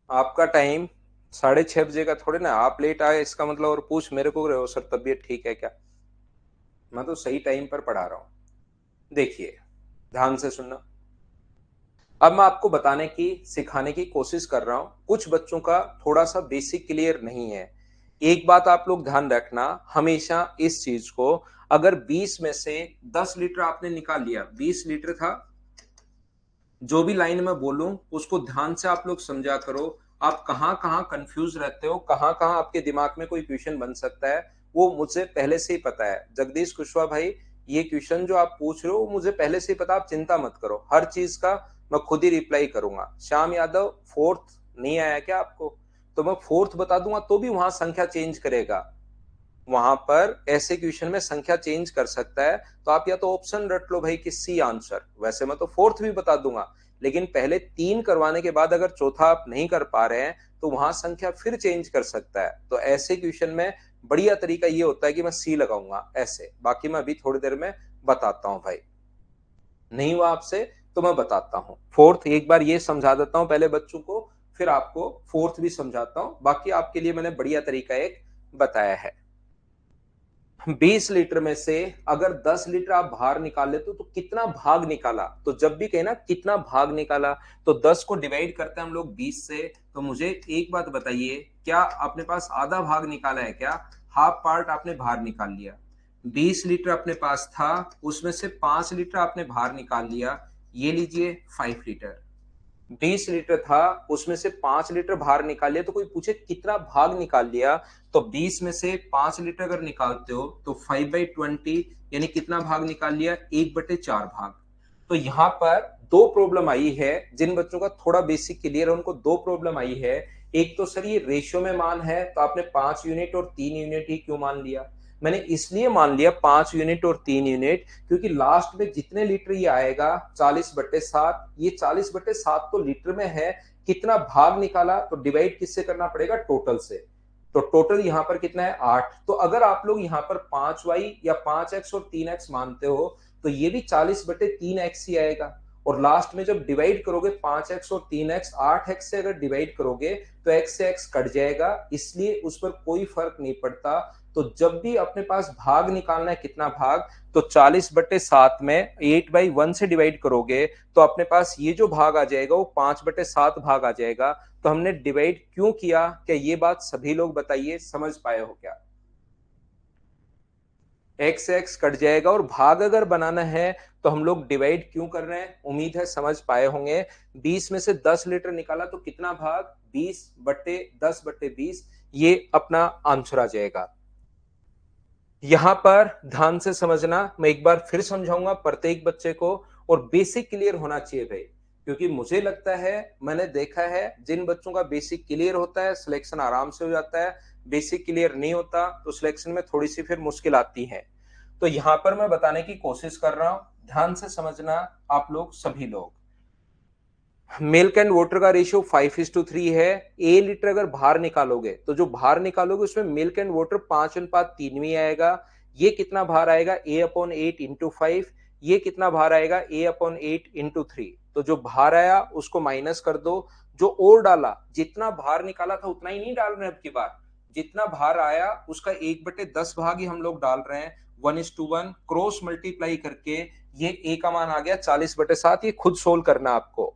आपका टाइम 6:30 बजे का थोड़े ना, आप लेट आए इसका मतलब और पूछ मेरे को रहे हो सर तबीयत ठीक है क्या? मैं तो सही टाइम पर पढ़ा रहा हूँ। देखिए ध्यान से सुनना। अब मैं आपको बताने की, सिखाने की कोशिश कर रहा हूं। कुछ बच्चों का थोड़ा सा बेसिक क्लियर नहीं है। एक बात आप लोग ध्यान रखना हमेशा इस चीज को, अगर 20 में से 10 लीटर आपने निकाल लिया, 20 लीटर था, जो भी लाइन में बोलूं उसको ध्यान से आप लोग समझा करो। आप कहां कहां कंफ्यूज रहते हो, कहां कहां आपके दिमाग में कोई क्वेश्चन बन सकता है, वो मुझे पहले से ही पता है। जगदीश कुशवाहा भाई, ये क्वेश्चन जो आप पूछ रहे हो मुझे पहले से ही पता, आप चिंता मत करो, हर चीज का मैं खुद ही रिप्लाई करूंगा। श्याम यादव फोर्थ नहीं आया क्या आपको? तो मैं फोर्थ बता दूंगा तो भी वहां संख्या चेंज करेगा, वहां पर ऐसे क्वेश्चन में संख्या चेंज कर सकता है। तो आप या तो ऑप्शन रट लो भाई कि सी आंसर, वैसे मैं तो फोर्थ भी बता दूंगा, लेकिन पहले 3 करवाने के बाद अगर चौथा आप नहीं कर पा रहे हैं तो वहां संख्या फिर चेंज कर सकता है। तो ऐसे क्वेश्चन में बढ़िया तरीका ये होता है कि मैं सी लगाऊंगा ऐसे। बाकी मैं अभी थोड़ी देर में बताता हूं भाई, नहीं हुआ आपसे तो मैं बताता हूं। फोर्थ एक बार ये समझा देता हूं पहले बच्चों को, फिर आपको फोर्थ भी समझाता हूं। बाकी आपके लिए मैंने बढ़िया तरीका एक बताया है। 20 लीटर में से अगर 10 लीटर आप बाहर निकाल लेते हो तो कितना भाग निकाला? तो जब भी कहे ना कितना भाग निकाला, तो 10 को डिवाइड करते हैं हम लोग 20 से। तो मुझे एक बात बताइए, क्या अपने पास आधा भाग निकाला है क्या? हाफ पार्ट आपने बाहर निकाल लिया। 20 लीटर अपने पास था, उसमें से 5 लीटर आपने बाहर निकाल लिया, ये लीजिए 5 लीटर। 20 लीटर था, उसमें से 5 लीटर बाहर निकाल लिया। तो कोई पूछे कितना भाग निकाल लिया, तो 20 में से 5 लीटर अगर निकालते हो तो 5/20 यानी कितना भाग निकाल लिया? 1/4 भाग। तो यहां पर दो प्रॉब्लम आई है, जिन बच्चों का थोड़ा बेसिक क्लियर है उनको दो प्रॉब्लम आई है। एक तो सर ये रेशियो में मान है, तो आपने 5 यूनिट और 3 यूनिट ही क्यों मान लिया? मैंने इसलिए मान लिया 5 यूनिट और 3 यूनिट, क्योंकि लास्ट में जितने लीटर ये आएगा 40/7, ये 40/7 तो लीटर में है, कितना भाग निकाला तो डिवाइड किससे करना पड़ेगा? टोटल से। तो टोटल यहां पर कितना है? 8। तो अगर आप लोग यहां पर 5y या 5x और 3x मानते हो तो ये भी 40/3x ही आएगा। और लास्ट में जब डिवाइड करोगे 5x और 3x, 8x से अगर डिवाइड करोगे तो x से x कट जाएगा, इसलिए उस पर कोई फर्क नहीं पड़ता। तो जब भी अपने पास भाग निकालना है, कितना भाग, तो 40/7 में 8/1 से डिवाइड करोगे तो अपने पास ये जो भाग आ जाएगा वो 5/7 भाग आ जाएगा। तो हमने डिवाइड क्यों किया? क्या ये बात सभी लोग बताइए समझ पाए हो क्या? एक्स एक्स कट जाएगा और भाग अगर बनाना है तो हम लोग डिवाइड क्यों कर रहे हैं? उम्मीद है समझ पाए होंगे। 20 में से 10 लीटर निकाला तो कितना भाग? 20/10/20, ये अपना आंसर आ जाएगा। यहां पर ध्यान से समझना, मैं एक बार फिर समझाऊंगा प्रत्येक बच्चे को, और बेसिक क्लियर होना चाहिए भाई, क्योंकि मुझे लगता है, मैंने देखा है जिन बच्चों का बेसिक क्लियर होता है सिलेक्शन आराम से हो जाता है, बेसिक क्लियर नहीं होता तो सिलेक्शन में थोड़ी सी फिर मुश्किल आती है। तो यहां पर मैं बताने की कोशिश कर रहा हूं, ध्यान से समझना आप लोग सभी लोग। मिल्क एंड वाटर का रेशियो 5:3 है। ए लीटर अगर बाहर निकालोगे तो जो बाहर निकालोगे उसमें मिल्क एंड वाटर 5:3 में आएगा। ये कितना बाहर आएगा? A/8 into 5। ये कितना बाहर आएगा? A/8 into 3। तो जो बाहर आया उसको माइनस कर दो, जो और डाला, जितना बाहर निकाला था उतना ही नहीं डाल रहे हैं अब की बार, जितना बाहर आया उसका 1/10 भाग ही हम लोग डाल रहे हैं। 1:1 क्रॉस मल्टीप्लाई करके ये ए का मान आ गया 40/7। ये खुद सोल्व करना आपको।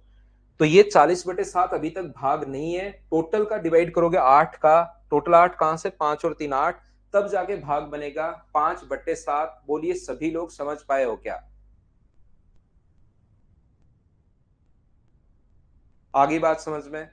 तो ये 40/7 अभी तक भाग नहीं है। टोटल का डिवाइड करोगे 8 का, टोटल 8 कहां से? 5 और 3 8, तब जाके भाग बनेगा 5/7। बोलिए सभी लोग समझ पाए हो क्या? आगे बात समझ में।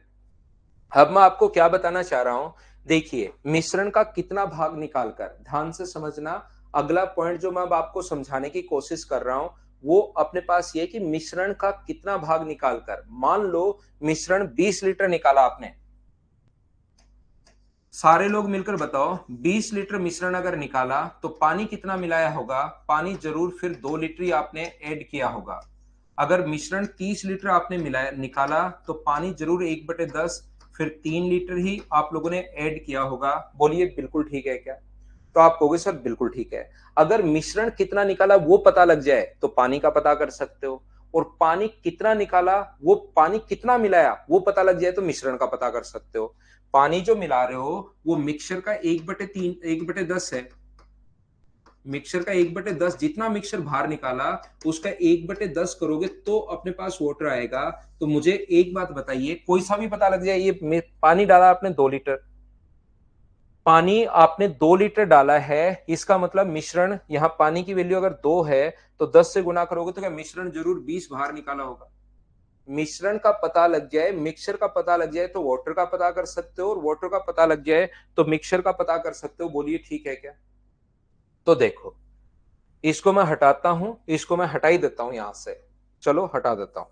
अब मैं आपको क्या बताना चाह रहा हूं, देखिए मिश्रण का कितना भाग निकालकर, ध्यान से समझना। अगला पॉइंट जो मैं अब आपको समझाने की कोशिश कर रहा हूं वो अपने पास ये कि मिश्रण का कितना भाग निकालकर, मान लो मिश्रण 20 लीटर निकाला आपने, सारे लोग मिलकर बताओ 20 लीटर मिश्रण अगर निकाला तो पानी कितना मिलाया होगा? पानी जरूर फिर 2 लीटर ही आपने ऐड किया होगा। अगर मिश्रण 30 लीटर आपने मिलाया निकाला तो पानी जरूर 1/10 फिर 3 लीटर ही आप लोगों ने ऐड किया होगा। बोलिए बिल्कुल ठीक है क्या? तो आप कहोगे सर बिल्कुल ठीक है। अगर मिश्रण कितना निकाला वो पता लग जाए तो पानी का पता कर सकते हो, और पानी कितना निकाला, वो पानी कितना मिलाया वो पता लग जाए तो मिश्रण का पता कर सकते हो। पानी जो मिला रहे हो वो मिक्सचर का 1/3 1/10 है। मिक्सचर का 1/10, जितना मिक्सचर बाहर निकाला उसका 1/10 करोगे तो अपने पास वाटर आएगा। तो मुझे एक बात बताइए, कोई सा भी पता लग जाए, ये पानी डाला आपने 2 लीटर, पानी आपने 2 लीटर डाला है, इसका मतलब मिश्रण, यहां पानी की वैल्यू अगर 2 है तो 10 से गुना करोगे तो क्या मिश्रण जरूर 20 बाहर निकाला होगा? मिश्रण का पता लग जाए, मिक्सचर का पता लग जाए तो वाटर का पता कर सकते हो, और वाटर का पता लग जाए तो मिक्सचर का पता कर सकते हो। बोलिए ठीक है क्या? तो देखो, इसको मैं हटाता हूं, इसको मैं हटा ही देता हूं यहां से, चलो हटा देता हूं।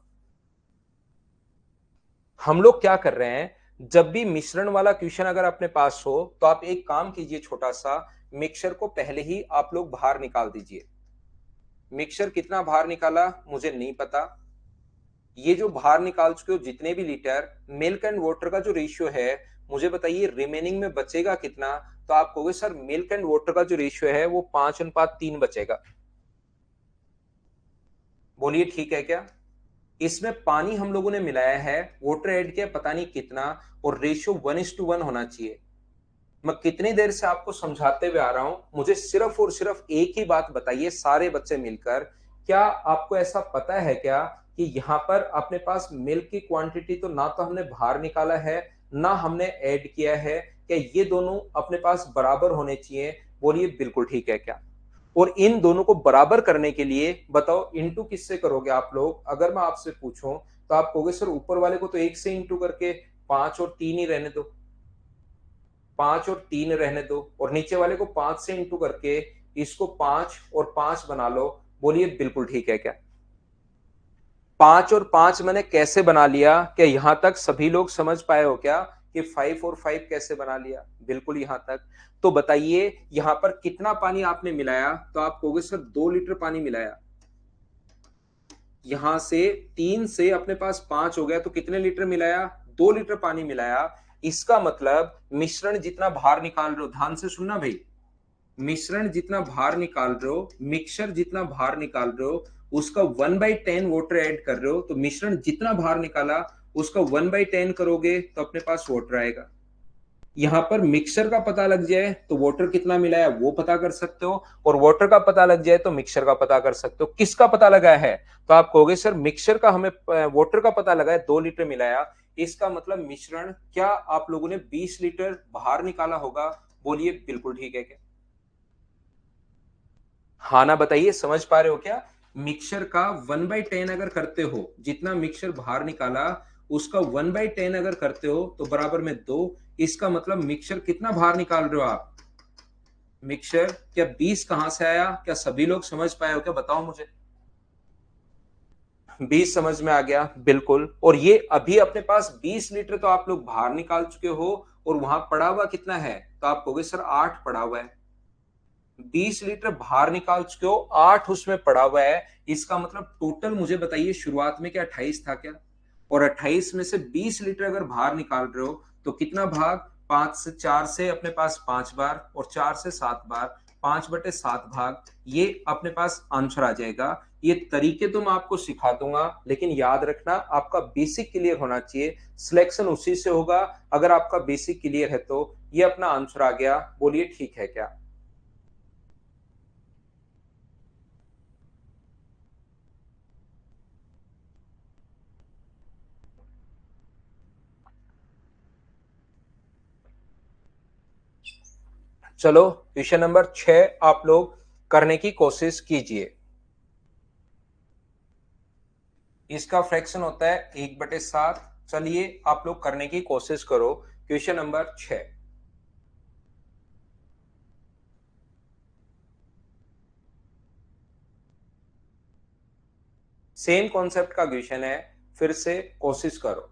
हम लोग क्या कर रहे हैं, जब भी मिश्रण वाला क्वेश्चन अगर अपने पास हो तो आप एक काम कीजिए, छोटा सा, मिक्सचर को पहले ही आप लोग बाहर निकाल दीजिए। मिक्सचर कितना बाहर निकाला मुझे नहीं पता, ये जो बाहर निकाल चुके हो जितने भी लीटर, मिल्क एंड वाटर का जो रेशियो है मुझे बताइए रिमेनिंग में बचेगा कितना? तो आप कहोगे सर मिल्क एंड वाटर का जो रेशियो है वो 5:3 बचेगा। बोलिए ठीक है क्या? इसमें पानी हम लोगों ने मिलाया है, वाटर ऐड किया पता नहीं कितना, और रेशियो 1:1 होना चाहिए। मैं कितनी देर से आपको समझाते हुए आ रहा हूं, मुझे सिर्फ और सिर्फ एक ही बात बताइए सारे बच्चे मिलकर, क्या आपको ऐसा पता है क्या कि यहां पर अपने पास मिल्क की क्वांटिटी तो ना तो हमने बाहर निकाला है ना हमने ऐड किया है, क्या ये दोनों अपने पास बराबर होने चाहिए? बोलिए बिल्कुल ठीक है क्या? और इन दोनों को बराबर करने के लिए बताओ इंटू किससे करोगे आप लोग? अगर मैं आपसे पूछूं तो आप कहोगे सर ऊपर वाले को तो 1 से इंटू करके 5 और 3 ही रहने दो, 5 और 3 रहने दो, और नीचे वाले को 5 से इंटू करके इसको 5 और 5 बना लो। बोलिए बिल्कुल ठीक है क्या? 5 और 5 मैंने कैसे बना लिया? क्या यहां तक सभी लोग समझ पाए हो क्या कि 5 और 5 कैसे बना लिया? बिल्कुल यहां तक। तो बताइए यहां पर कितना पानी आपने मिलाया? तो आप कहोगे सर 2 लीटर पानी मिलाया। यहां से 3 से अपने पास 5 हो गया, तो कितने लीटर मिलाया? 2 लीटर पानी मिलाया। इसका मतलब मिश्रण जितना बाहर निकाल रहे हो, ध्यान से सुनना भाई, मिश्रण जितना बाहर निकाल रहे हो, मिक्सचर जितना बाहर निकाल रहे हो, उसका 1/10 वाटर ऐड कर रहे हो, तो मिश्रण जितना बाहर निकाला उसका 1/10 करोगे तो अपने पास वाटर आएगा। यहां पर मिक्सचर का पता लग जाए तो वाटर कितना मिलाया वो पता कर सकते हो, और वाटर का पता लग जाए तो मिक्सचर का पता कर सकते हो। किसका पता लगा है? तो आप कहोगे सर मिक्सचर का हमें वाटर का पता लगा है, 2 लीटर मिलाया। इसका मतलब मिश्रण क्या आप लोगों ने 20 लीटर बाहर निकाला होगा? बोलिए बिल्कुल ठीक है क्या? हाँ ना बताइए, समझ पा रहे हो क्या? मिक्सचर का 1/10 अगर करते हो, जितना मिक्सचर बाहर निकाला उसका 1/10 अगर करते हो तो बराबर में 2। इसका मतलब मिक्सचर कितना बाहर निकाल रहे हो आप? मिक्सचर क्या 20 कहां से आया? क्या सभी लोग समझ पाए हो क्या? बताओ मुझे। 20 समझ में आ गया, बिल्कुल। और ये अभी अपने पास 20 लीटर तो आप लोग बाहर निकाल चुके हो, और वहां पड़ा हुआ कितना है? तो आप कहोगे सर 8 पड़ा हुआ है। 20 लीटर बाहर निकाल चुके हो, 8 उसमें पड़ा हुआ है। इसका मतलब टोटल मुझे बताइए शुरुआत में क्या 28 था क्या? और 28 में से 20 लीटर अगर बाहर निकाल रहे हो तो कितना भाग? 5 से 4 से अपने पास 5 बार, और 4 से 7 बार, 5/7 भाग। ये अपने पास आंसर आ जाएगा। ये तरीके तो मैं आपको सिखा दूंगा, लेकिन याद रखना आपका बेसिक क्लियर होना चाहिए। सिलेक्शन उसी से होगा अगर आपका बेसिक क्लियर है। तो ये अपना आंसर आ गया। बोलिए ठीक है क्या? चलो क्वेश्चन नंबर 6 आप लोग करने की कोशिश कीजिए। इसका फ्रैक्शन होता है 1/7। चलिए आप लोग करने की कोशिश करो। Question number 6। सेम कॉन्सेप्ट का क्वेश्चन है, फिर से कोशिश करो।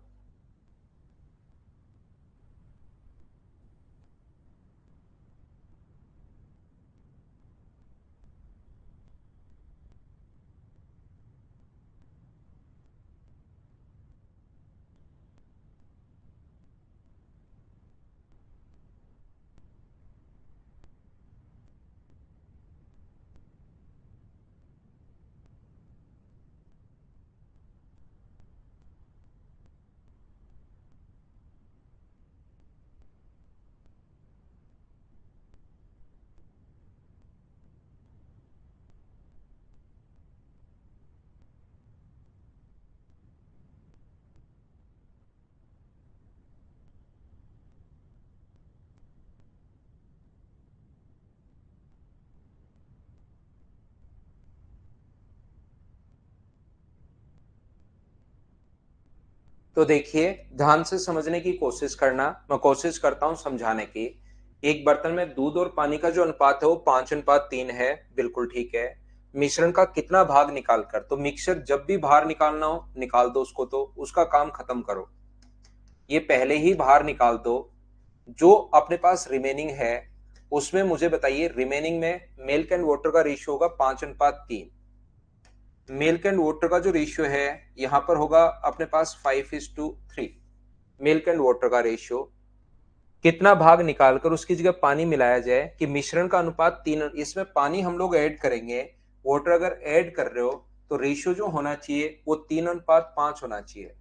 तो देखिए ध्यान से समझने की कोशिश करना, मैं कोशिश करता हूं समझाने की। एक बर्तन में दूध और पानी का जो अनुपात है वो 5:3 है, बिल्कुल ठीक है। मिश्रण का कितना भाग निकाल कर, तो मिक्सचर जब भी बाहर निकालना हो निकाल दो उसको, तो उसका काम खत्म करो। ये पहले ही बाहर निकाल दो। जो अपने पास रिमेनिंग है उसमें मुझे बताइए, रिमेनिंग में मिल्क एंड वाटर का रेशियो होगा 5:3। मिल्क एंड वाटर का जो रेशियो है यहां पर होगा अपने पास 5:3। मिल्क एंड वाटर का रेशियो कितना भाग निकालकर उसकी जगह पानी मिलाया जाए कि मिश्रण का अनुपात 3। इसमें पानी हम लोग ऐड करेंगे, वाटर अगर ऐड कर रहे हो तो रेशियो जो होना चाहिए वो 3:5 होना चाहिए।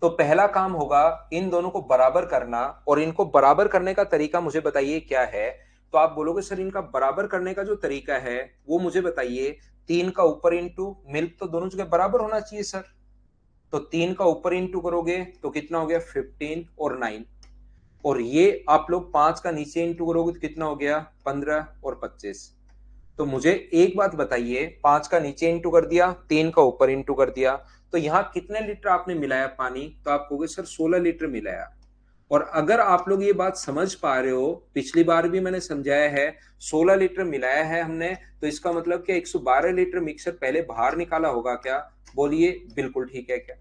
तो पहला काम होगा इन दोनों को बराबर करना, और इनको बराबर करने का तरीका मुझे बताइए क्या है? तो आप बोलोगे सर इनका बराबर करने का जो तरीका है वो मुझे बताइए। 3 का ऊपर इंटू मिल्क, तो दोनों जगह बराबर होना चाहिए सर। तो 3 का ऊपर इंटू करोगे तो कितना हो गया? 15 और 9। और ये आप लोग 5 का नीचे इंटू करोगे तो कितना हो गया? 15 और 25। तो मुझे एक बात बताइए, 5 का नीचे इंटू कर दिया, 3 का ऊपर इंटू कर दिया, तो यहां कितने लीटर आपने मिलाया पानी? तो आप कहोगे सर 16 लीटर मिलाया। और अगर आप लोग ये बात समझ पा रहे हो, पिछली बार भी मैंने समझाया है, 16 लीटर मिलाया है हमने, तो इसका मतलब क्या 112 लीटर मिक्सर पहले बाहर निकाला होगा क्या? बोलिए बिल्कुल ठीक है क्या?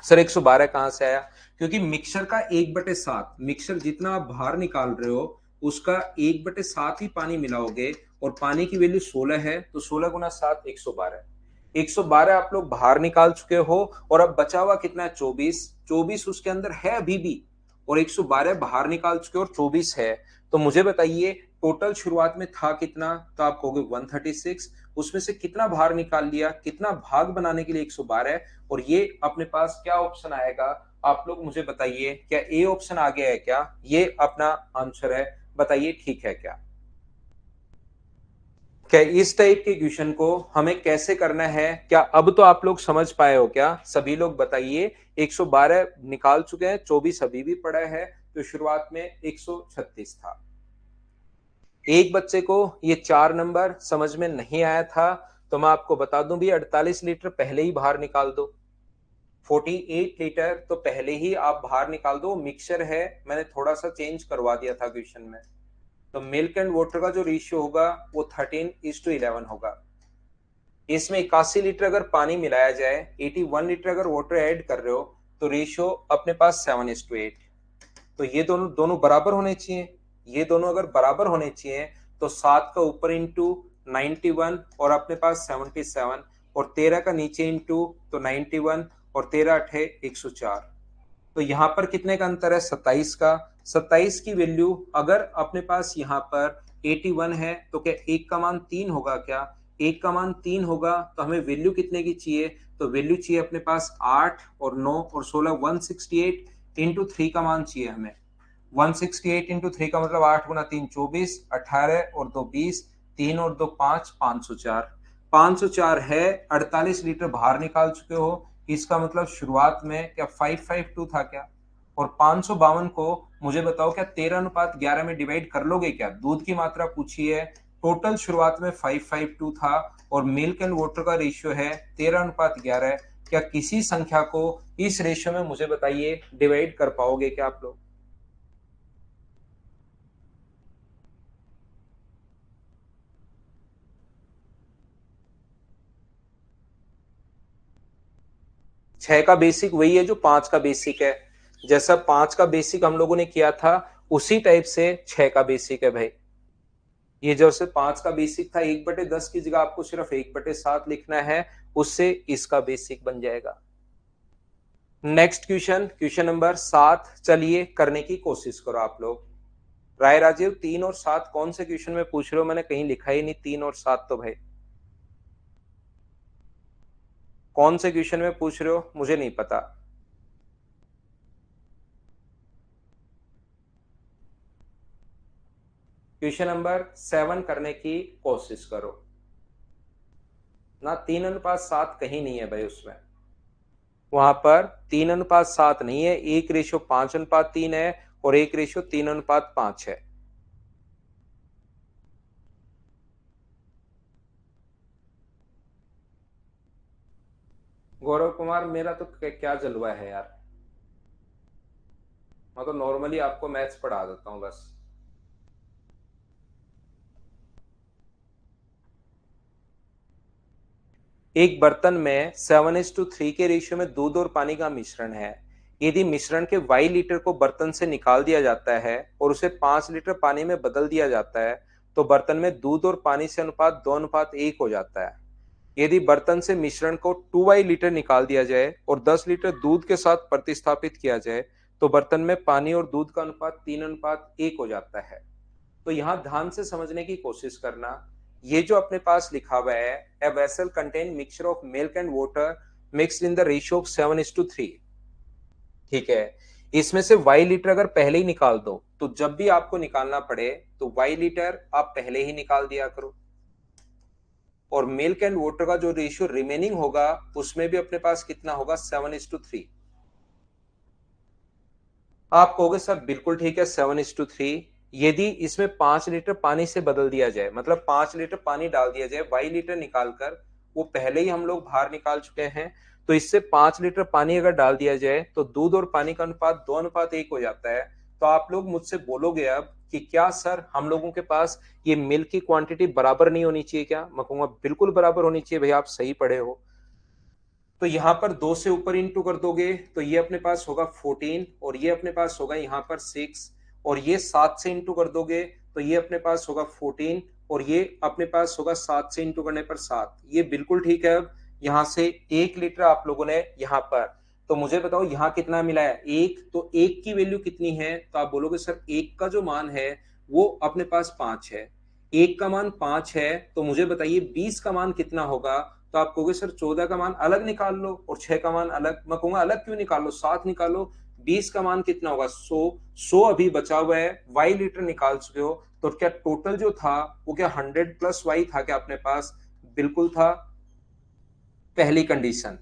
सर 112 कहां से आया? क्योंकि मिक्सर का 1/7, मिक्सर जितना आप बाहर निकाल रहे हो उसका 1/7 ही पानी मिलाओगे, और पानी की वैल्यू 16 है, तो 16 गुना 7 112। 112 आप लोग बाहर निकाल चुके हो, और अब बचा हुआ कितना है? 24। 24 उसके अंदर है अभी भी, और 112 बाहर निकाल चुके हो और 24 है। तो मुझे बताइए टोटल शुरुआत में था कितना? तो आप कहोगे 136। उसमें से कितना बाहर निकाल लिया, कितना भाग बनाने के लिए 112, और ये अपने पास क्या ऑप्शन आएगा? आप लोग मुझे बताइए, क्या ए ऑप्शन आ गया है क्या? ये अपना आंसर है, बताइए ठीक है क्या? क्या इस टाइप के क्वेश्चन को हमें कैसे करना है, क्या अब तो आप लोग समझ पाए हो क्या? सभी लोग बताइए। 112 निकाल चुके हैं, 24 अभी भी पड़ा है, तो शुरुआत में 136 था। एक बच्चे को ये 4 नंबर समझ में नहीं आया था, तो मैं आपको बता दूं भी 48 लीटर पहले ही बाहर निकाल दो। 48 लीटर तो पहले ही आप बाहर निकाल दो। मिक्सचर है, मैंने थोड़ा सा चेंज करवा दिया था क्वेश्चन में। तो मिल्क एंड वाटर का जो रेशियो होगा वो 13:11 होगा। इसमें 81 लीटर अगर पानी मिलाया जाए, 81 लीटर अगर वाटर ऐड कर रहे हो, तो रेशियो अपने पास 7:8। तो ये दोनों दोनों बराबर होने चाहिए। ये दोनों अगर बराबर होने चाहिए, तो 7 का ऊपर इंटू 91 और अपने पास 77, और 13 का नीचे इंटू तो 91, और 13 अठे 104। तो यहां पर कितने का अंतर है? 27 का। 27 की वैल्यू अगर अपने पास यहाँ पर 81 है, तो क्या एक का मान 3 होगा क्या? एक का मान 3 होगा, तो हमें वैल्यू कितने की चाहिए? तो वैल्यू चाहिए अपने पास 8 और 9 और 16, 168 इंटू 3 का मान चाहिए हमें। 168 इंटू 3 का मतलब 8 गुना 3 24, 18 और 2 20, 3 और 2 5, 504। 504 है, 48 लीटर बाहर निकाल चुके हो। इसका मतलब शुरुआत में क्या 552 था क्या? और 552 को मुझे बताओ क्या 13:11 में डिवाइड कर लोगे क्या? दूध की मात्रा पूछी है, टोटल शुरुआत में 552 था, और मिल्क एंड वाटर का रेशियो है 13:11। क्या किसी संख्या को इस रेशियो में मुझे बताइए डिवाइड कर पाओगे क्या आप लोग? 6 का बेसिक वही है जो 5 का बेसिक है। जैसा 5 का बेसिक हम लोगों ने किया था, उसी टाइप से 6 का बेसिक है भाई। ये जैसे 5 का बेसिक था, 1/10 की जगह आपको सिर्फ 1/7 लिखना है, उससे इसका बेसिक बन जाएगा। नेक्स्ट क्वेश्चन, क्वेश्चन नंबर 7, चलिए करने की कोशिश करो आप लोग। राय राजीव 3 और 7 कौन से क्वेश्चन में पूछ रहे हो? मैंने कहीं लिखा ही नहीं 3 और 7 तो भाई। कौन से क्वेश्चन में पूछ रहे हो मुझे नहीं पता। क्वेश्चन नंबर 7 करने की कोशिश करो ना। 3:7 कहीं नहीं है भाई उसमें। वहां पर 3:7 नहीं है, 1:5:3 है, और 1:3:5 है। गौरव कुमार मेरा तो क्या जलवा है यार। मैं तो नॉर्मली आपको मैथ्स पढ़ा देता हूँ बस। एक बर्तन में 7:3 के रेशियो में दूध और पानी का मिश्रण है। यदि मिश्रण के वाई लीटर को बर्तन से निकाल दिया जाता है और उसे 5 लीटर पानी में बदल दिया जाता है, तो बर्तन में दूध और पानी से अनुपात 2:1 हो जाता है। यदि बर्तन से मिश्रण को 2 लीटर निकाल दिया जाए और 10 लीटर दूध के साथ प्रतिस्थापित किया जाए, तो बर्तन में पानी और दूध का अनुपात 3:1 हो जाता है। तो यहां ध्यान से समझने की कोशिश करना। ये जो अपने पास लिखा हुआ है, a vessel contain mixture of milk and water mixed in the ratio of 7:3। ठीक है, इसमें से वाई लीटर अगर पहले ही निकाल दो, तो जब भी आपको निकालना पड़े तो वाई लीटर आप पहले ही निकाल दिया करो, और मिल्क एंड वाटर का जो रेशियो रिमेनिंग होगा उसमें भी अपने पास कितना होगा? 7:3। आप कहोगे सर बिल्कुल ठीक है 7:3। यदि इसमें 5 लीटर पानी से बदल दिया जाए, मतलब 5 लीटर पानी डाल दिया जाए, 22 लीटर निकालकर, वो पहले ही हम लोग बाहर निकाल चुके हैं, तो इससे 5 लीटर पानी अगर डाल दिया जाए तो दूध और पानी का अनुपात 2:1 हो जाता है। तो आप लोग मुझसे बोलोगे अब कि क्या सर हम लोगों के पास ये मिल्क की क्वांटिटी बराबर नहीं होनी चाहिए क्या? मैं कहूंगा बिल्कुल बराबर होनी चाहिए भाई, आप सही पढ़े हो। तो यहां पर 2 से ऊपर इंटू कर दोगे तो ये अपने पास होगा 14 और ये अपने पास होगा यहाँ पर 6 और ये 7 से इंटू कर दोगे तो ये अपने पास होगा 14 और ये अपने पास होगा 7 से इंटू करने पर 7। ये बिल्कुल ठीक है। अब यहाँ से 1 लीटर आप लोगों ने यहाँ पर, तो मुझे बताओ यहाँ कितना मिला है, एक, तो एक की वैल्यू कितनी है, तो आप बोलोगे सर एक का जो मान है वो अपने पास 5 है, एक का मान 5 है, तो मुझे बताइए 20 का मान कितना होगा। तो आप कहोगे सर 14 का मान अलग निकाल लो और 6 का मान अलग। मैं कहूंगा अलग क्यों निकालो, 7 निकालो। 20 का मान कितना होगा 100 अभी बचा हुआ है, वाई लीटर निकाल चुके हो, तो क्या टोटल जो था वो क्या 100 प्लस वाई था क्या अपने पास, बिल्कुल था। पहली कंडीशन,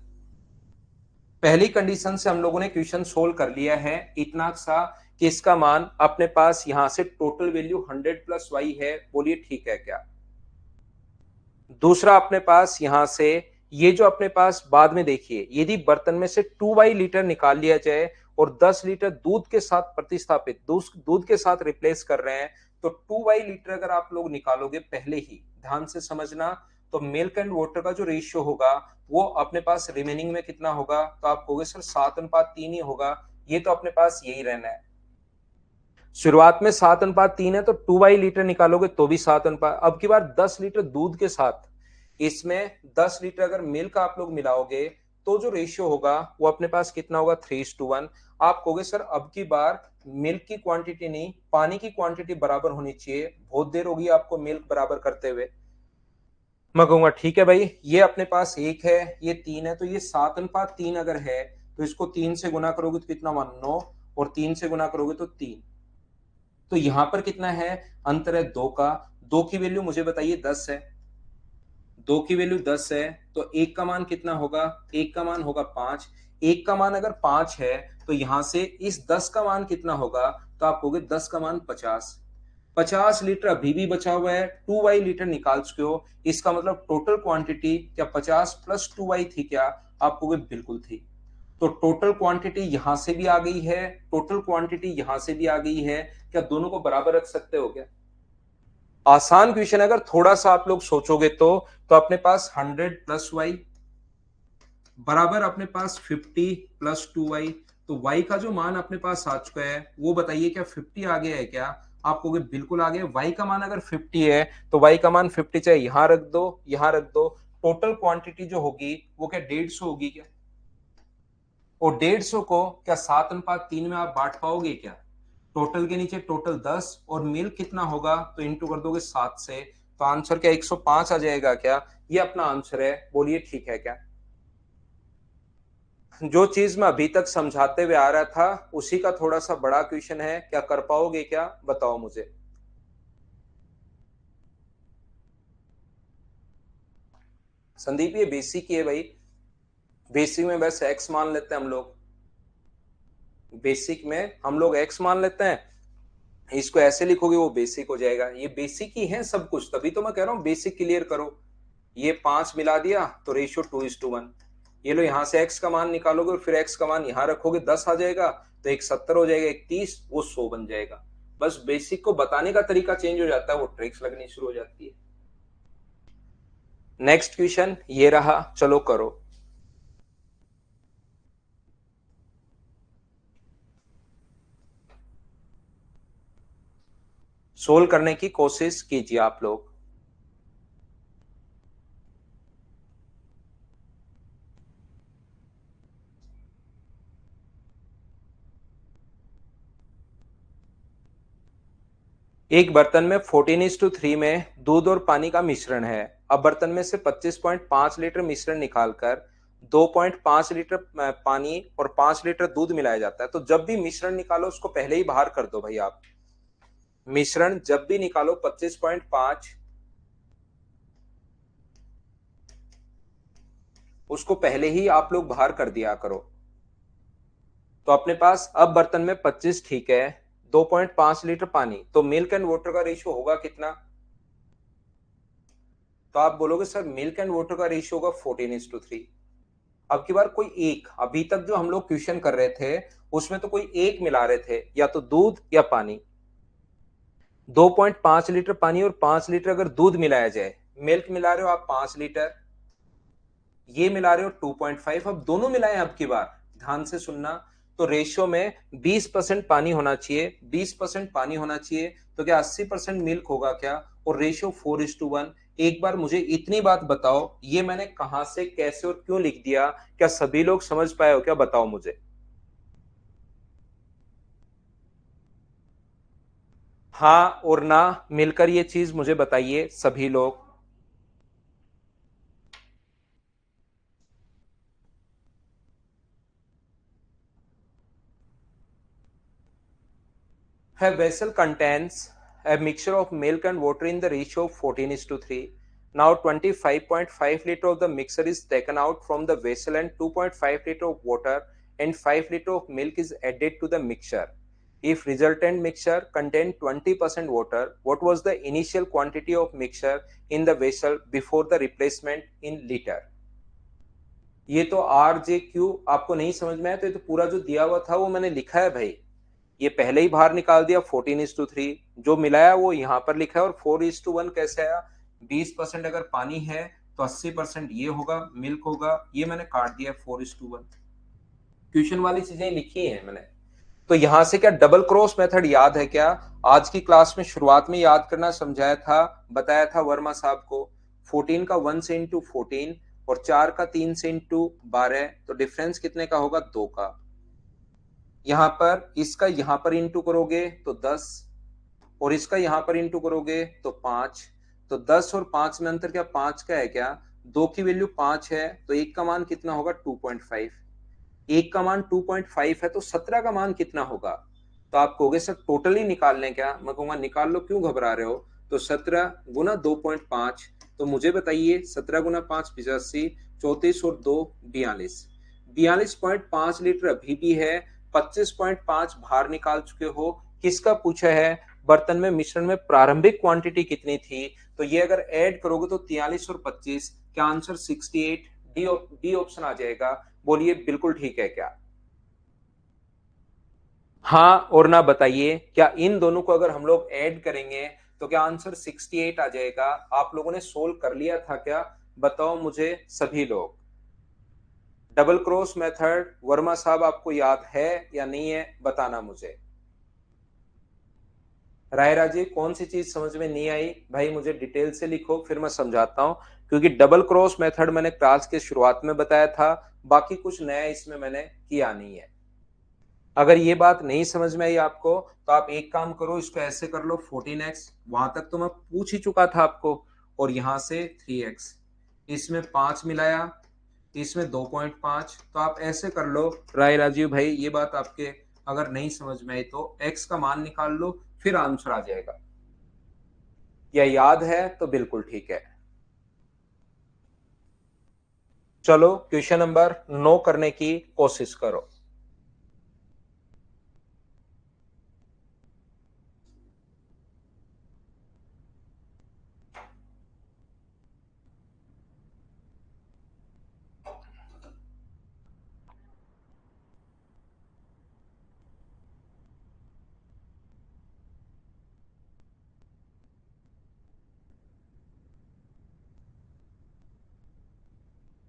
पहली कंडीशन से हम लोगों ने क्वेश्चन सोल्व कर लिया है इतना सा कि इसका मान अपने पास यहां से टोटल वैल्यू 100 प्लस वाई है। बोलिए ठीक है क्या। दूसरा अपने पास यहां से ये जो अपने पास बाद में देखिए, यदि बर्तन में से 2 लीटर निकाल लिया जाए और 10 लीटर दूध के साथ प्रतिस्थापित, दूध के साथ रिप्लेस कर रहे हैं, तो 2 लीटर अगर आप लोग निकालोगे पहले ही, ध्यान से समझना, तो मिल्क एंड वाटर का जो रेशियो होगा वो अपने पास रिमेनिंग में कितना होगा, तो आप कहोगे सर 7:3 ही होगा। ये तो अपने पास यही रहना है। शुरुआत में 7:3 है तो 2 लीटर निकालोगे तो भी 7 अनुपात। अब की बार 10 लीटर दूध के साथ इसमें 10 लीटर अगर मिल्क आप लोग मिलाओगे तो जो रेशियो होगा वो अपने पास कितना होगा 3:1। आप कहोगे सर अब की बार मिल्क की क्वांटिटी नहीं, पानी की क्वांटिटी बराबर होनी चाहिए, बहुत देर होगी आपको मिल्क बराबर करते हुए। मैं कहूंगा ठीक है भाई, ये अपने पास 1 है, ये 3 है, तो ये 7:3 अगर है तो इसको 3 से गुना करोगे तो कितना हुआ 9 और 3 से गुना करोगे तो 3। तो यहां पर कितना है, अंतर है 2 का। 2 की वैल्यू मुझे बताइए 10 है, 2 की वैल्यू 10 है, तो 1 का मान कितना होगा, 1 का मान होगा 5। 1 का मान अगर 5 है तो यहां से इस 10 का मान कितना होगा, तो आप कहोगे 10 का मान 50। 50 लीटर अभी भी बचा हुआ है, 2 लीटर निकाल चुके हो, इसका मतलब टोटल क्वांटिटी क्या 50 प्लस 2 थी क्या, आप कहोगे बिल्कुल थी। तो टोटल क्वांटिटी यहां से भी आ गई है, टोटल क्वांटिटी यहां से भी आ गई है, क्या दोनों को बराबर रख सकते हो क्या। आसान क्वेश्चन, अगर थोड़ा सा आप लोग सोचोगे तो अपने पास 100 प्लस वाई बराबर अपने पास 50 प्लस 2 वाई। तो y का जो मान अपने पास आ चुका है वो बताइए क्या 50 आ गया है क्या, आप कहोगे बिल्कुल आ गया। y का मान अगर 50 है तो y का मान 50 चाहे यहां रख दो यहां रख दो, टोटल क्वांटिटी जो होगी वो क्या 150 होगी क्या, और 150 को क्या 7:3 में आप बांट पाओगे क्या। टोटल के नीचे टोटल 10 और मिल कितना होगा तो इंटू कर दोगे 7 से, तो आंसर क्या 105 आ जाएगा क्या, ये अपना आंसर है। बोलिए ठीक है क्या। जो चीज मैं अभी तक समझाते हुए आ रहा था उसी का थोड़ा सा बड़ा क्वेश्चन है, क्या कर पाओगे क्या, बताओ मुझे। संदीप ये बेसिक ही है भाई, बेसिक में बस एक्स मान लेते हैं हम लोग, बेसिक में हम लोग एक्स मान लेते हैं, इसको ऐसे लिखोगे वो बेसिक हो जाएगा। ये बेसिक ही है सब कुछ, तभी तो मैं कह रहा हूं बेसिक क्लियर करो। ये 5 मिला दिया तो रेशियो 2:1। ये लो यहां से x का मान निकालोगे और फिर x का मान यहां रखोगे 10 आ जाएगा, तो एक 70 हो जाएगा, एक 30, वो 100 बन जाएगा। बस बेसिक को बताने का तरीका चेंज हो जाता है, वो ट्रिक्स लगनी शुरू हो जाती है। नेक्स्ट क्वेश्चन ये रहा, चलो करो। सोल्व करने की कोशिश कीजिए आप लोग। एक बर्तन में 14:3 में दूध और पानी का मिश्रण है। अब बर्तन में से 25.5 लीटर मिश्रण निकालकर 2.5 लीटर पानी और 5 लीटर दूध मिलाया जाता है। तो जब भी मिश्रण निकालो उसको पहले ही बाहर कर दो भाई आप। मिश्रण जब भी निकालो 25.5 उसको पहले ही आप लोग बाहर कर दिया करो। तो अपने पास अब बर्तन में 25 ठीक है, 2.5 लीटर पानी, तो मिल्क एंड वाटर का रेशियो होगा कितना, तो आप बोलोगे सर मिल्क एंड वाटर का रेशियो होगा 14:3। अब की बार कोई एक, अभी तक जो हम लोग क्वेश्चन कर रहे थे उसमें तो कोई एक मिला रहे थे, या तो दूध या पानी। 2.5 लीटर पानी और 5 लीटर अगर दूध मिलाया जाए, मिल्क मिला रहे हो आप 5 लीटर, ये मिला रहे हो 2.5, अब दोनों मिलाएं अब की बार, ध्यान से सुनना। तो रेशियो में 20% पानी होना चाहिए, 20% पानी होना चाहिए, तो क्या 80% मिल्क होगा क्या? और रेशियो 4:1। एक बार मुझे इतनी बात बताओ, ये मैंने कहां से, कैसे और क्यों लिख दिया? क्या सभी लोग समझ पाए हो क्या? बताओ मुझे। हाँ और ना मिलकर ये चीज मुझे बताइए सभी लोग। A vessel contains a mixture of milk and water in the ratio of 14:3. Now 25.5 liter of the mixture is taken out from the vessel and 2.5 liter of water and 5 liter of milk is added to the mixture. If resultant mixture contained 20% water, what was the initial quantity of mixture in the vessel before the replacement in liter? ये तो R J Q आपको नहीं समझ में आया तो ये तो पूरा जो दिया हुआ था वो मैंने लिखा है भाई। ये पहले ही बाहर निकाल दिया 14:3, जो मिलाया वो यहाँ पर लिखा है। और 4:1 कैसे आया? 20% अगर पानी है तो 80% ये होगा, मिल्क होगा, ये मैंने काट दिया 4:1। क्वेश्चन वाली चीजें लिखी है मैंने। तो यहां से क्या डबल क्रॉस मेथड याद है क्या? आज की क्लास में शुरुआत में याद करना समझाया था, बताया था वर्मा साहब को। 14 का 1 से इंटू 14 और 4 का 3 से इंटू 12, तो डिफरेंस कितने का होगा? 2 का। यहां पर इसका यहां पर इंटू करोगे तो 10 और इसका यहां पर इंटू करोगे तो 5। तो 10 और 5 में अंतर क्या 5 का है क्या? 2 की वैल्यू 5 है तो एक का मान कितना होगा? 2.5। एक का मान 2.5 है तो 17 का मान कितना होगा? तो आप कहोगे सर टोटली निकाल लें क्या? मैं कहूंगा निकाल लो, क्यों घबरा रहे हो? तो 17 गुना 2.5, तो मुझे बताइए 17 गुना 5 85, 34 और 2 42। 42.5 लीटर अभी भी है, 25.5 बाहर निकाल चुके हो। किसका पूछा है? बर्तन में मिश्रण में प्रारंभिक क्वांटिटी कितनी थी? तो ये अगर ऐड करोगे तो 43 और 25, क्या आंसर 68? डी ऑप्शन आ जाएगा। बोलिए बिल्कुल ठीक है क्या? हाँ और ना बताइए, क्या इन दोनों को अगर हम लोग ऐड करेंगे तो क्या आंसर 68 आ जाएगा? आप लोगों ने सोल्व कर लिया था क्या? बताओ मुझे सभी लोग। डबल क्रॉस मेथड वर्मा साहब आपको याद है या नहीं है? बताना मुझे। राय राजे कौन सी चीज समझ में नहीं आई भाई? मुझे डिटेल से लिखो फिर मैं समझाता हूं, क्योंकि डबल क्रॉस मेथड मैंने क्लास के शुरुआत में बताया था, बाकी कुछ नया इसमें मैंने किया नहीं है। अगर ये बात नहीं समझ में आई आपको तो आप एक काम करो, इसको ऐसे कर लो 14x, वहां तक तो मैं पूछ ही चुका था आपको, और यहां से 3x, इसमें 5 मिलाया, इसमें 2.5, तो आप ऐसे कर लो राय राजीव भाई। ये बात आपके अगर नहीं समझ में आई तो x का मान निकाल लो, फिर आंसर आ जाएगा। या याद है तो बिल्कुल ठीक है। चलो क्वेश्चन नंबर 9 करने की कोशिश करो।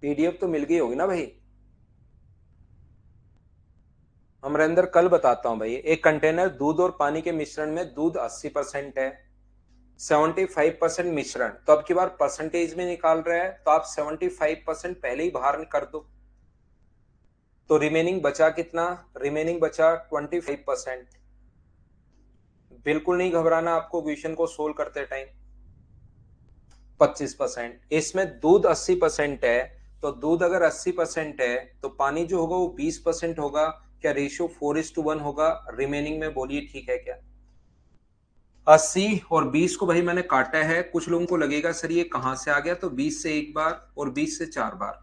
पीडीएफ तो मिल गई होगी ना भाई? अमरिंदर कल बताता हूं भाई। एक कंटेनर दूध और पानी के मिश्रण में दूध 80% है, 75% मिश्रण, तो अब की बार परसेंटेज में निकाल रहा है तो आप 75% पहले ही बाहर कर दो, तो रिमेनिंग बचा कितना? रिमेनिंग बचा 25%। बिल्कुल नहीं घबराना आपको क्वेश्चन को सोल्व करते टाइम। 25%, इसमें दूध 80% है, तो दूध अगर 80% है तो पानी जो होगा वो 20% होगा। क्या रेशियो 4:1 होगा? रिमेनिंग में बोलिए ठीक है क्या? 80 और 20 को भाई मैंने काटा है। कुछ लोगों को लगेगा सर ये कहां से आ गया, तो 20 से एक बार और 20 से 4 बार।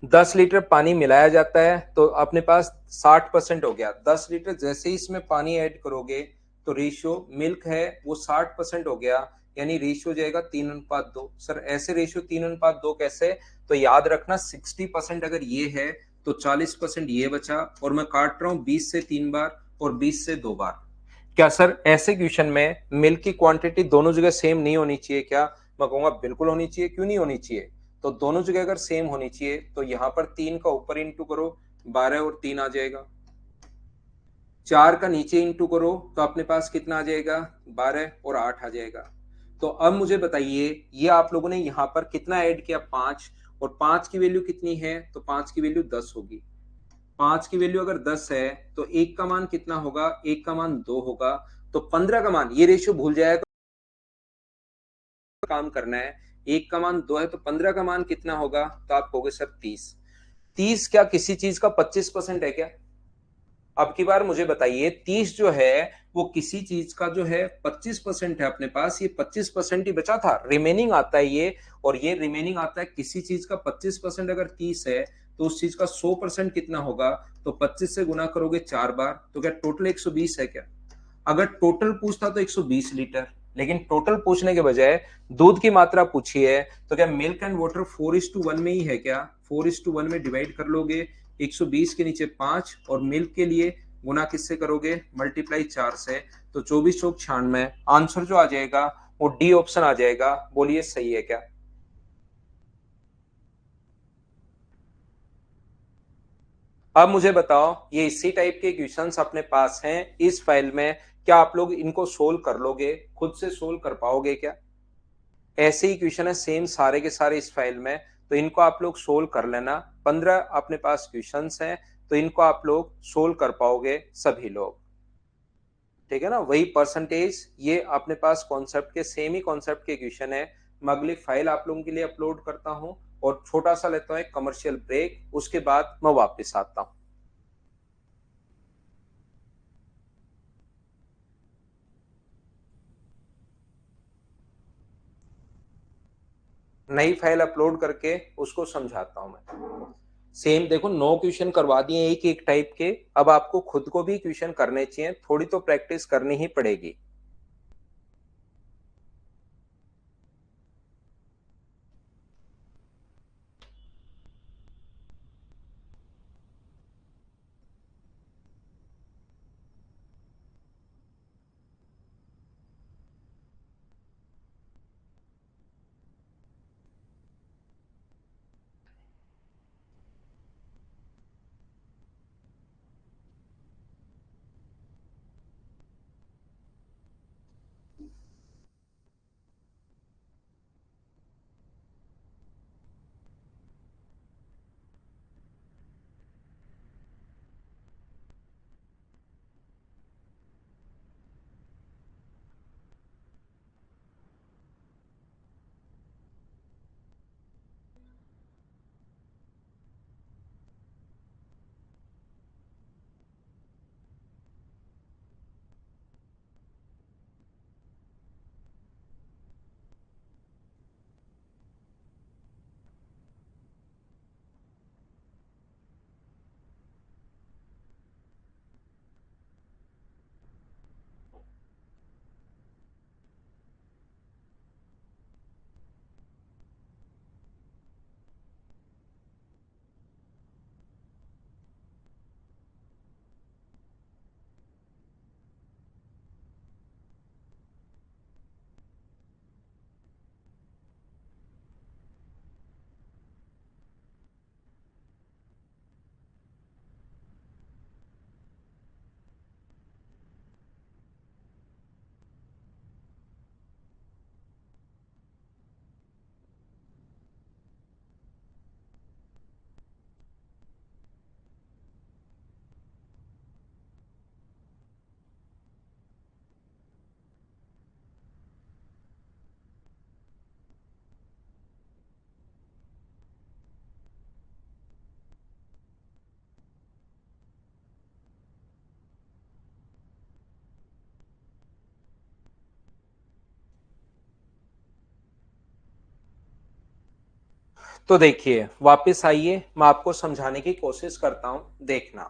10 लीटर पानी मिलाया जाता है तो अपने पास 60% हो गया। 10 लीटर जैसे ही इसमें पानी ऐड करोगे तो रेशियो मिल्क है वो 60% हो गया, यानी रेशियो जाएगा 3:2। सर ऐसे रेशियो 3:2 कैसे? तो याद रखना 60% अगर ये है तो 40% ये बचा, और मैं काट रहा हूं 20 से 3 बार और 20 से 2 बार। क्या सर ऐसे क्वेश्चन में मिल्क की क्वांटिटी दोनों जगह सेम नहीं होनी चाहिए क्या? मैं कहूंगा बिल्कुल होनी चाहिए। क्यों नहीं होनी चाहिए? तो दोनों जगह अगर सेम होनी चाहिए तो यहाँ पर 3 का ऊपर इंटू करो, 12 और 3 आ जाएगा। 4 का नीचे इंटू करो तो अपने पास कितना आ जाएगा, 12 और 8 आ जाएगा। तो अब मुझे बताइए, ये आप लोगों ने यहाँ पर कितना ऐड किया, 5, और 5 की वैल्यू कितनी है, तो 5 की वैल्यू 10 होगी। 5 की वैल्यू अगर 10 है तो 1 का मान कितना होगा, 1 का मान 2 होगा। तो 15 का मान, ये रेशियो भूल जाएगा, काम करना है। 1 का मान 2 है तो 15 का मान कितना होगा, तो आप कहोगे सर 30। 30 क्या किसी चीज का 25% है क्या? अब की बार मुझे बताइए, 30 जो है वो किसी चीज का जो है 25% है अपने पास, ये 25% ही बचा था, रिमेनिंग आता है ये, और ये रिमेनिंग आता है किसी चीज का 25%। अगर 30 है तो उस चीज का 100% कितना होगा, तो 25 से गुना करोगे 4 बार, तो क्या टोटल 120 है क्या? अगर टोटल पूछता तो 120 लीटर, लेकिन टोटल पूछने के बजाय दूध की मात्रा पूछी है, तो क्या मिल्क एंड वाटर 4:1 में ही है क्या? 4:1 में डिवाइड कर लोगे 120 के नीचे 5, और मिल्क के लिए गुना किससे करोगे, मल्टीप्लाई 4 से। तो 24 चौक 96, आंसर जो आ जाएगा वो डी ऑप्शन आ जाएगा। बोलिए सही है क्या? अब मुझे बताओ, ये इसी टाइप के क्वेश्चंस अपने पास हैं इस फाइल में, क्या आप लोग इनको सोल्व कर लोगे, खुद से सोल्व कर पाओगे क्या? ऐसे ही क्वेश्चन है सेम सारे के सारे इस फाइल में, तो इनको आप लोग सोल्व कर लेना। 15 अपने पास क्वेश्चंस हैं, तो इनको आप लोग सोल्व कर पाओगे सभी लोग, ठीक है ना? वही परसेंटेज, ये अपने पास कॉन्सेप्ट के सेम ही कॉन्सेप्ट के क्वेश्चन है। मैं अगली फाइल आप लोगों के लिए अपलोड करता हूं, और छोटा सा लेता हूं एक कमर्शियल ब्रेक, उसके बाद मैं वापस आता हूं। नई फाइल अपलोड करके उसको समझाता हूं मैं। सेम देखो, 9 क्वेश्चन करवा दिए एक एक टाइप के, अब आपको खुद को भी क्वेश्चन करने चाहिए, थोड़ी तो प्रैक्टिस करनी ही पड़ेगी। तो देखिए, वापस आइए, मैं आपको समझाने की कोशिश करता हूं, देखना।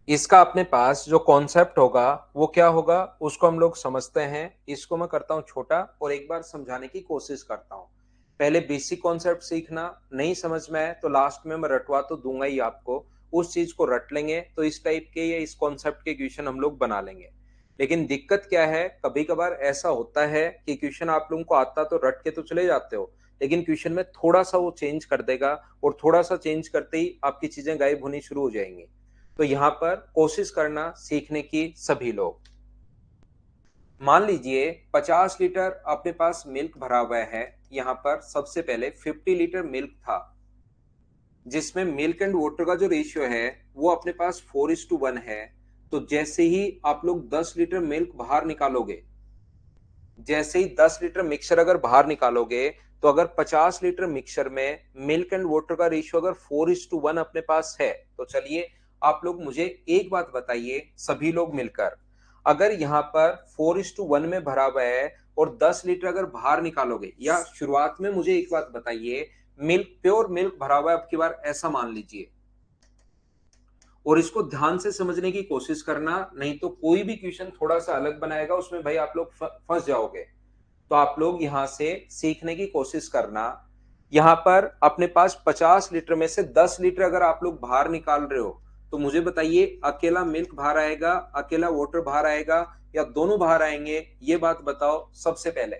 इसका अपने पास जो कॉन्सेप्ट होगा वो क्या होगा, उसको हम लोग समझते हैं। इसको मैं करता हूं छोटा और एक बार समझाने की कोशिश करता हूं। पहले बेसिक कॉन्सेप्ट सीखना, नहीं समझ में आए तो लास्ट में मैं रटवा तो दूंगा ही आपको, उस चीज को रट लेंगे तो इस टाइप के या इस कॉन्सेप्ट के क्वेश्चन हम लोग बना लेंगे। लेकिन दिक्कत क्या है, कभी कभार ऐसा होता है कि क्वेश्चन आप लोगों को आता तो रट के तो चले जाते हो, लेकिन क्वेश्चन में थोड़ा सा वो चेंज कर देगा और थोड़ा सा चेंज करते ही आपकी चीजें गायब होनी शुरू हो जाएंगी। तो यहाँ पर कोशिश करना सीखने की सभी लोग। मान लीजिए 50 लीटर अपने पास मिल्क भरा हुआ है। यहाँ पर सबसे पहले 50 लीटर मिल्क था, जिसमें मिल्क एंड वाटर का जो रेशियो है वो अपने पास 4:1 है। तो जैसे ही आप लोग 10 लीटर मिल्क बाहर निकालोगे, जैसे ही 10 लीटर मिक्सचर अगर बाहर निकालोगे, तो अगर 50 लीटर मिक्सचर में मिल्क एंड वाटर का रेशियो अगर 4:1 अपने पास है, तो चलिए आप लोग मुझे एक बात बताइए सभी लोग मिलकर, अगर यहाँ पर 4:1 में भरा हुआ है और 10 लीटर अगर बाहर निकालोगे, या शुरुआत में मुझे एक बात बताइए, मिल्क प्योर मिल्क भरा हुआ है अब की बार, ऐसा मान लीजिए, और इसको ध्यान से समझने की कोशिश करना, नहीं तो कोई भी क्वेश्चन थोड़ा सा अलग बनाएगा उसमें भाई आप लोग फंस जाओगे। तो आप लोग यहां से सीखने की कोशिश करना। यहां पर अपने पास 50 लीटर में से 10 लीटर अगर आप लोग बाहर निकाल रहे हो, तो मुझे बताइए अकेला मिल्क बाहर आएगा, अकेला वाटर बाहर आएगा, या दोनों बाहर आएंगे, ये बात बताओ सबसे पहले।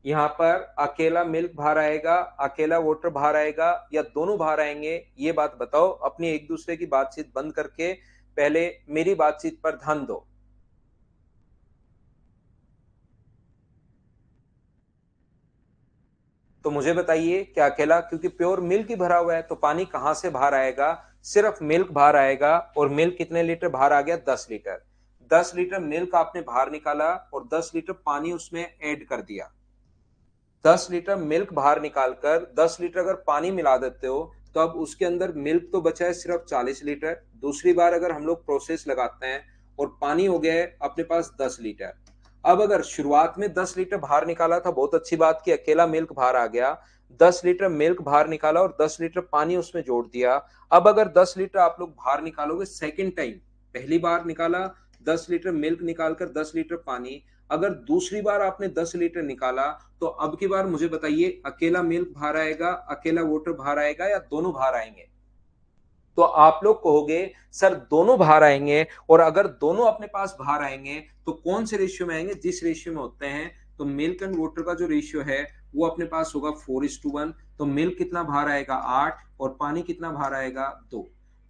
यहाँ पर अकेला मिल्क बाहर आएगा, अकेला वाटर बाहर आएगा, या दोनों बाहर आएंगे, ये बात बताओ। अपनी एक दूसरे की बातचीत बंद करके पहले मेरी बातचीत पर ध्यान दो। तो मुझे बताइए क्या अकेला, क्योंकि प्योर मिल्क ही भरा हुआ है तो पानी कहां से बाहर आएगा, सिर्फ मिल्क बाहर आएगा। और मिल्क कितने लीटर बाहर आ गया, 10 लीटर। 10 लीटर मिल्क आपने बाहर निकाला और 10 लीटर पानी उसमें ऐड कर दिया। 10 लीटर मिल्क बाहर निकालकर 10 लीटर अगर पानी मिला देते हो, तो अब उसके अंदर मिल्क तो बचा है सिर्फ 40 लीटर। दूसरी बार अगर हम लोग प्रोसेस लगाते हैं और पानी हो गया है अपने पास 10 लीटर। अब अगर शुरुआत में 10 लीटर बाहर निकाला था, बहुत अच्छी बात की, अकेला मिल्क बाहर आ गया। 10 लीटर मिल्क बाहर निकाला और 10 लीटर पानी उसमें जोड़ दिया। अब अगर 10 लीटर आप लोग बाहर निकालोगे सेकेंड टाइम, पहली बार निकाला 10 लीटर मिल्क निकालकर 10 लीटर पानी, अगर दूसरी बार आपने 10 लीटर निकाला, तो अब की बार मुझे बताइए अकेला मिल्क बाहर आएगा, अकेला वाटर बाहर आएगा, या दोनों बाहर आएंगे। तो आप लोग कहोगे सर दोनों बाहर आएंगे, और अगर दोनों अपने पास बाहर आएंगे तो कौन से रेशियो में आएंगे, जिस रेशियो में होते हैं। तो मिल्क एंड वाटर का जो रेशियो है वो अपने पास होगा 4:1। तो मिल्क कितना बाहर आएगा, 8, और पानी कितना बाहर आएगा, 2।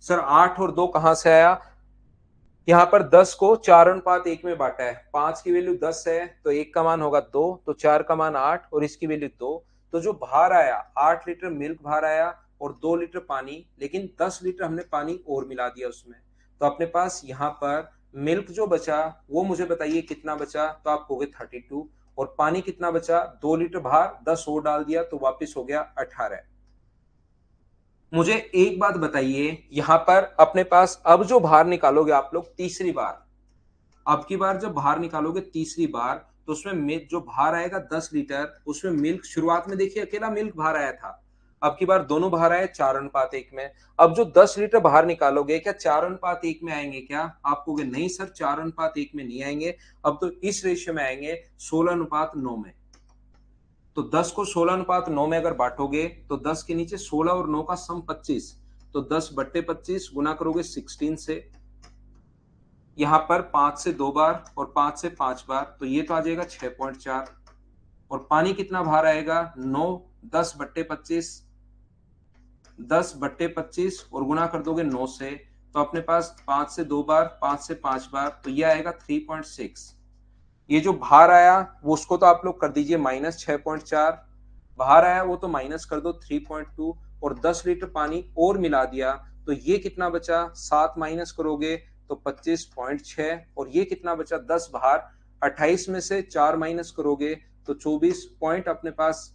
सर 8 और 2 कहां से आया, यहाँ पर 10 को 4:1 में बांटा है। 5 की वैल्यू 10 है तो 1 का मान होगा 2, तो 4 का मान 8 और इसकी वैल्यू 2। तो जो बाहर आया 8 लीटर मिल्क बाहर आया और 2 लीटर पानी, लेकिन 10 लीटर हमने पानी और मिला दिया उसमें। तो अपने पास यहाँ पर मिल्क जो बचा वो मुझे बताइए कितना बचा, तो आप कहोगे 32। और पानी कितना बचा, 2 लीटर बाहर, 10 और डाल दिया तो वापिस हो गया 18। मुझे एक बात बताइए, यहां पर अपने पास अब जो बाहर निकालोगे आप लोग तीसरी बार, अब की बार जब बाहर निकालोगे तीसरी बार, तो उसमें मिल्क जो बाहर आएगा 10 लीटर, उसमें मिल्क शुरुआत में देखिए अकेला मिल्क बाहर आया था। अब की बार दोनों बाहर आए 4:1 में। अब जो 10 लीटर बाहर निकालोगे, क्या 4:1 में आएंगे क्या, आप कहोगे नहीं सर 4:1 में नहीं आएंगे, अब तो इस रेशियो में आएंगे 16:9 में। तो 10 को 16:9 में अगर बांटोगे, तो 10 के नीचे 16 और 9 का सम 25, तो 10/25 गुना करोगे 16 से, यहां पर 5 से 2 बार और 5 से 5 बार, तो ये तो आ जाएगा 6.4। और पानी कितना बाहर आएगा, 9। 10/25, 10/25 और गुना कर दोगे 9 से, तो अपने पास 5 से 2 बार, 5 से 5 बार, तो ये आएगा 3.6। ये जो बाहर आया वो उसको तो आप लोग कर दीजिए -6.4, बाहर आया वो तो माइनस कर दो 3.2, और 10 लीटर पानी और मिला दिया, तो ये कितना बचा, 7 माइनस करोगे तो 25.6, और ये कितना बचा, 10 बाहर, 28 में से 4 माइनस करोगे तो 24 पॉइंट अपने पास,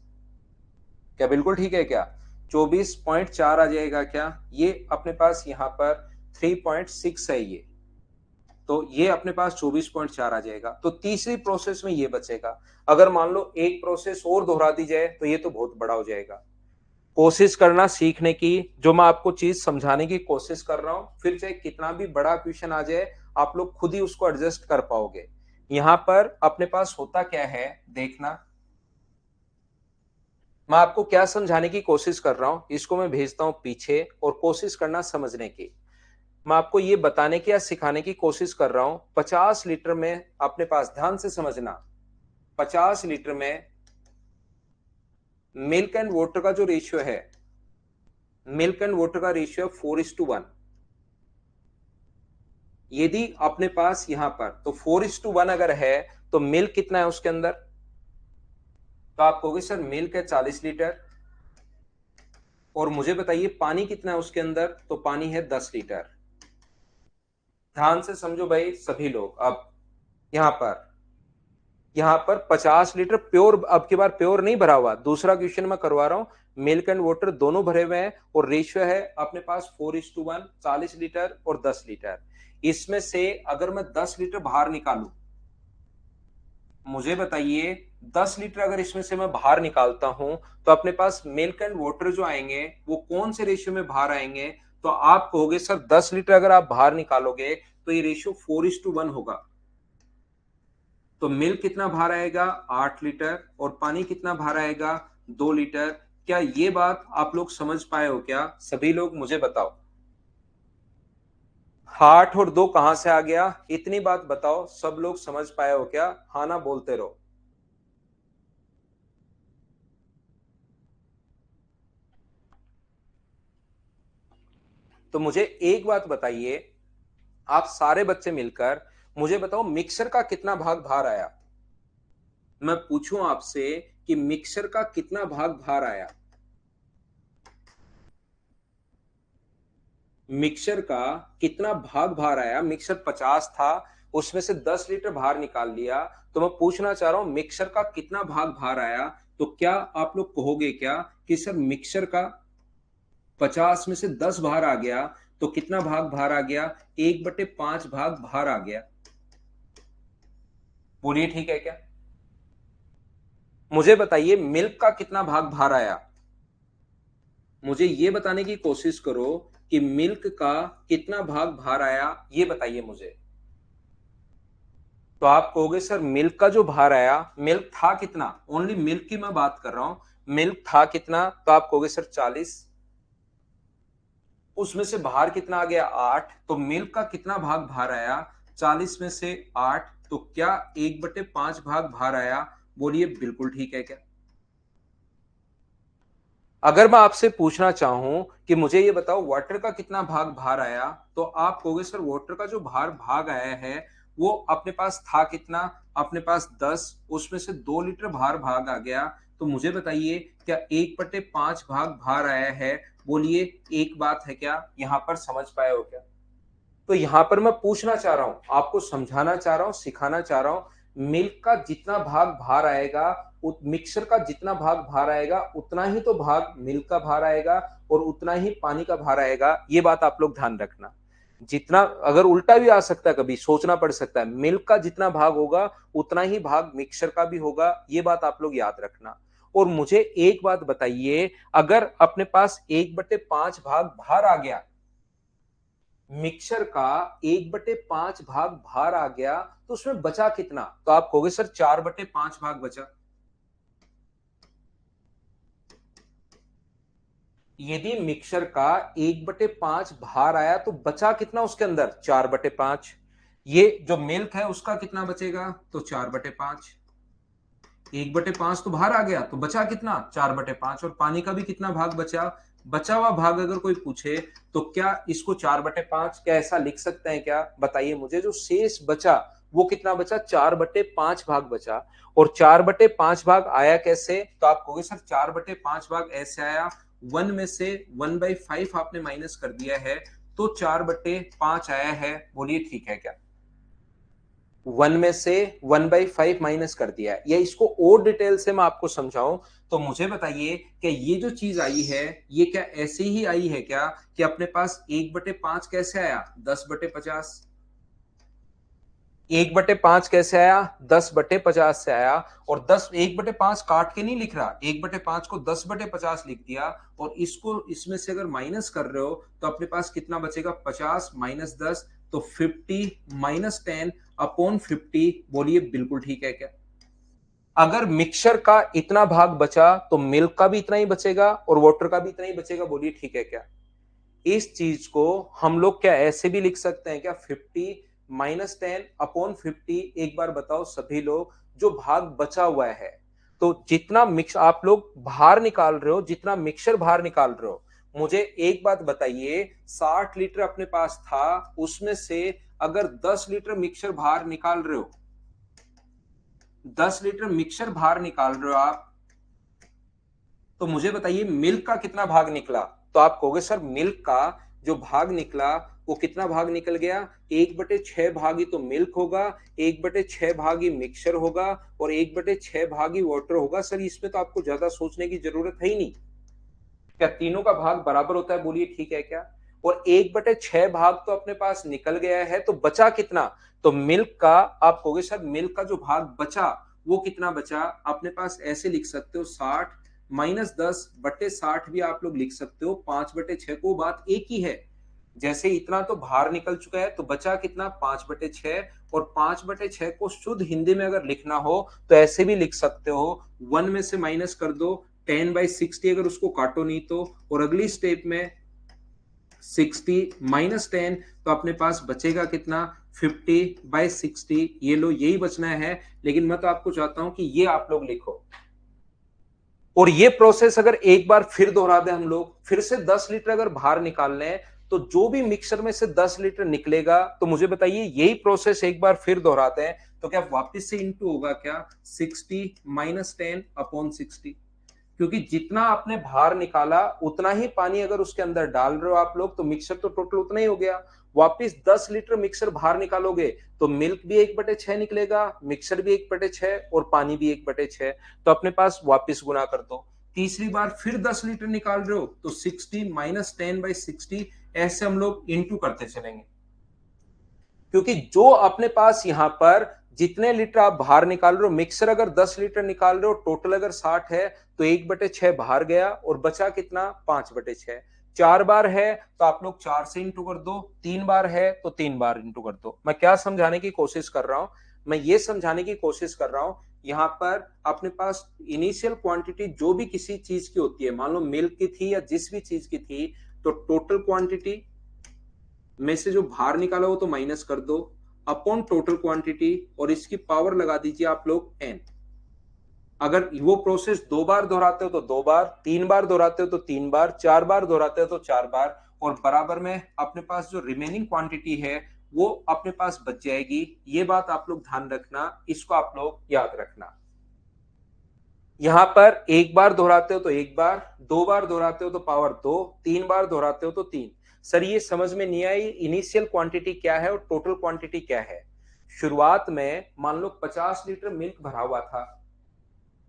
क्या बिल्कुल ठीक है क्या, 24.4 आ जाएगा क्या, ये अपने पास यहाँ पर 3.6 है ये, तो ये अपने पास 24.4 आ जाएगा। तो तीसरी प्रोसेस में ये बचेगा। अगर मान लो एक प्रोसेस और दोहरा दी जाए तो ये तो बहुत बड़ा हो जाएगा। कोशिश करना सीखने की, जो मैं आपको चीज समझाने की कोशिश कर रहा हूं, फिर चाहे कितना भी बड़ा क्वेश्चन आ जाए आप लोग खुद ही उसको एडजस्ट कर पाओगे। यहां पर अपने पास होता क्या है देखना, मैं आपको क्या समझाने की कोशिश कर रहा हूं, इसको मैं भेजता हूं पीछे, और कोशिश करना समझने की। मैं आपको ये बताने की या सिखाने की कोशिश कर रहा हूं, 50 लीटर में अपने पास, ध्यान से समझना, 50 लीटर में मिल्क एंड वाटर का जो रेशियो है, मिल्क एंड वाटर का रेशियो 4:1। यदि अपने पास यहां पर तो 4:1 अगर है तो मिल्क कितना है उसके अंदर, तो आप कहोगे सर मिल्क है 40 लीटर, और मुझे बताइए पानी कितना है उसके अंदर, तो पानी है 10 लीटर। ध्यान से समझो भाई सभी लोग। अब यहां पर 50 लीटर प्योर, अब की बार प्योर नहीं भरा हुआ, दूसरा क्वेश्चन मैं करवा रहा हूं। मिल्क एंड वाटर दोनों भरे हुए हैं और रेशियो है अपने पास 4:1, 40 लीटर और 10 लीटर। इसमें से अगर मैं 10 लीटर बाहर निकालू, मुझे बताइए 10 लीटर अगर इसमें से मैं बाहर निकालता हूं तो अपने पास मिल्क एंड वाटर जो आएंगे वो कौन से रेशियो में बाहर आएंगे, तो आप कहोगे सर 10 लीटर अगर आप बाहर निकालोगे तो ये रेशियो 4:1 होगा। तो मिल्क कितना बाहर आएगा 8 लीटर, और पानी कितना बाहर आएगा 2 लीटर। क्या ये बात आप लोग समझ पाए हो क्या सभी लोग, मुझे बताओ। 8 और 2 कहां से आ गया, इतनी बात बताओ सब लोग समझ पाए हो क्या, हाँ ना बोलते रहो। तो मुझे एक बात बताइए, आप सारे बच्चे मिलकर मुझे बताओ मिक्सर का कितना भाग बाहर आया। मैं पूछूं आपसे कि मिक्सर का कितना भाग बाहर आया। मिक्सर का कितना भाग बाहर आया, मिक्सर 50 था, उसमें से 10 लीटर बाहर निकाल लिया, तो मैं पूछना चाह रहा हूं मिक्सर का कितना भाग बाहर आया। तो क्या आप लोग कहोगे क्या कि सर मिक्सर का 50 में से 10 बाहर आ गया, तो कितना भाग बाहर आ गया, 1/5 भाग बाहर आ गया। बोलिए ठीक है क्या। मुझे बताइए मिल्क का कितना भाग बाहर आया, मुझे ये बताने की कोशिश करो कि मिल्क का कितना भाग बाहर आया, ये बताइए मुझे। तो आप कहोगे सर मिल्क का जो बाहर आया, मिल्क था कितना, ओनली मिल्क की मैं बात कर रहा हूं, मिल्क था कितना, तो आप कहोगे सर 40, उसमें से बाहर कितना आ गया 8, तो मिल्क का कितना भाग बाहर आया 40 में से 8, तो क्या 1/5 भाग बाहर आया। बोलिए बिल्कुल ठीक है क्या। अगर मैं आपसे पूछना चाहूं कि मुझे ये बताओ वाटर का कितना भाग बाहर आया, तो आप कहोगे सर वाटर का जो बाहर भाग आया है वो अपने पास था कितना, अपने पास 10, उसमें से 2 लीटर बाहर भाग आ गया। तो मुझे बताइए क्या 1/5 भाग बाहर आया है। बोलिए एक बात है क्या, यहां पर समझ पाए हो क्या। तो यहां पर मैं पूछना चाह रहा हूं, आपको समझाना चाह रहा हूं, सिखाना चाह रहा हूं, मिल्क का जितना भाग बाहर आएगा, मिक्सर का जितना भाग बाहर आएगा उतना ही तो भाग मिल्क का बाहर आएगा, और उतना ही पानी का बाहर आएगा। ये बात आप लोग ध्यान रखना। जितना, अगर उल्टा भी आ सकता है, कभी सोचना पड़ सकता है, मिल्क का जितना भाग होगा उतना ही भाग मिक्सर का भी होगा, ये बात आप लोग याद रखना। और मुझे एक बात बताइए, अगर अपने पास 1/5 भाग बाहर आ गया, मिक्सर का 1/5 भाग बाहर आ गया, तो उसमें बचा कितना, तो आप कहोगे सर 4/5 भाग बचा। यदि मिक्सर का 1/5 बाहर आया तो बचा कितना उसके अंदर 4/5। ये जो मिल्क है उसका कितना बचेगा, तो 4/5। 1/5 तो बाहर आ गया तो बचा कितना 4/5, और पानी का भी कितना भाग बचा, बचा हुआ भाग अगर कोई पूछे तो क्या इसको 4/5 क्या ऐसा लिख सकते हैं क्या, बताइए मुझे। जो शेष बचा वो कितना बचा, 4/5 भाग बचा। और 4/5 भाग आया कैसे, तो आप कहोगे सर 4/5 भाग ऐसे आया, 1 में से 1/5 आपने माइनस कर दिया है, तो 4/5 आया है। बोलिए ठीक है क्या। 1 में से 1/5 माइनस कर दिया है, या इसको और डिटेल से मैं आपको समझाऊं, तो मुझे बताइए कि ये जो चीज आई है ये क्या ऐसे ही आई है क्या, कि अपने पास 1/5 कैसे आया 10/50, 1/5 कैसे आया 10/50 से आया। और 1/5 काट के नहीं लिख रहा, 1/5 को 10/50 लिख दिया, और इसको इसमें से अगर माइनस कर रहे हो तो अपने पास कितना बचेगा 50 माइनस 10, तो 50 - 10/50। बोलिए बिल्कुल ठीक है क्या। अगर मिक्सर का इतना भाग बचा तो मिल्क का भी इतना ही बचेगा और वाटर का भी इतना ही बचेगा। बोलिए ठीक है क्या। इस चीज को हम लोग क्या ऐसे भी लिख सकते हैं क्या, 50 - 10/50। एक बार बताओ सभी लोग, जो भाग बचा हुआ है, तो जितना मिक्स आप लोग बाहर निकाल रहे हो, जितना मिक्सचर बाहर निकाल रहे हो, मुझे एक बात बताइए, 60 लीटर अपने पास था, उसमें से अगर 10 लीटर मिक्सचर बाहर निकाल रहे हो, 10 लीटर मिक्सचर बाहर निकाल रहे हो आप, तो मुझे बताइए मिल्क का कितना भाग निकला? तो आप कहोगे सर मिल्क का जो भाग निकला वो कितना भाग निकल गया? 1/6 भाग ही तो मिल्क होगा, 1/6 भाग ही मिक्सचर होगा और 1/6 भाग ही वाटर होगा। सर इसमें तो आपको ज्यादा सोचने की जरूरत है ही नहीं। क्या तीनों का भाग बराबर होता है? बोलिए ठीक है क्या? और 1/6 भाग तो अपने पास निकल गया है, तो बचा कितना? तो मिल्क का आप कहोगे सर मिल्क का जो भाग बचा वो कितना बचा? अपने पास ऐसे लिख सकते हो 60 -10/60 भी आप लोग लिख सकते हो, 5/6 को बात एक ही है। जैसे इतना तो बाहर निकल चुका है तो बचा कितना? 5/6। और 5/6 को शुद्ध हिंदी में अगर लिखना हो तो ऐसे भी लिख सकते हो, 1 में से माइनस कर दो 10/60, अगर उसको काटो नहीं तो, और अगली स्टेप में 60 -10, तो अपने पास बचेगा कितना? 50/60। ये लो यही बचना है, लेकिन मैं तो आपको चाहता हूं कि ये आप लोग लिखो। और ये प्रोसेस अगर एक बार फिर दोहरा दें हम लोग, फिर से 10 लीटर अगर बाहर निकाल लें, तो जो भी मिक्सर में से 10 लीटर निकलेगा, तो मुझे बताइए यही प्रोसेस एक बार फिर दोहराते हैं तो क्या वापस से इंटू होगा क्या? 60 -10/60। क्योंकि जितना आपने बाहर निकाला उतना ही पानी अगर उसके अंदर डाल रहे हो आप लोग, तो मिक्सर तो टोटल उतना ही हो गया। वापिस 10 लीटर मिक्सर बाहर निकालोगे तो मिल्क भी 1/6 निकलेगा, मिक्सर भी 1/6 और पानी भी 1/6। तो अपने पास वापिस गुना कर दो। तीसरी बार फिर 10 लीटर निकाल रहे हो तो 60 -10/60, ऐसे हम लोग इंटू करते चलेंगे। क्योंकि जो अपने पास यहां पर जितने लीटर आप बाहर निकाल रहे हो, मिक्सर अगर 10 लीटर निकाल रहे हो, टोटल अगर 60 है, तो 1/6 बाहर गया और बचा कितना? 5/6। 4 बार है तो आप लोग 4 से इंटू कर दो, 3 बार है तो 3 बार इंटू कर दो। मैं क्या समझाने की कोशिश कर रहा हूं? मैं ये समझाने की कोशिश कर रहा हूं, यहां पर अपने पास इनिशियल क्वांटिटी जो भी किसी चीज की होती है, मान लो मिल्क की थी या जिस भी चीज की थी, तो टोटल क्वांटिटी में से जो बाहर निकाला हो तो माइनस कर दो अपॉन टोटल क्वांटिटी, और इसकी पावर लगा दीजिए आप लोग n। अगर वो प्रोसेस 2 बार दोहराते हो तो 2 बार, 3 बार दोहराते हो तो 3 बार, 4 बार दोहराते हो तो 4 बार, और बराबर में अपने पास जो रिमेनिंग क्वांटिटी है वो अपने पास बच जाएगी। ये बात आप लोग ध्यान रखना, इसको आप लोग याद रखना। यहां पर एक बार दोहराते हो तो एक बार, 2 बार दोहराते हो तो पावर 2, 3 बार दोहराते हो तो 3। सर ये समझ में नहीं आई इनिशियल क्वांटिटी क्या है और टोटल क्वांटिटी क्या है? शुरुआत में मान लो 50 लीटर मिल्क भरा हुआ था।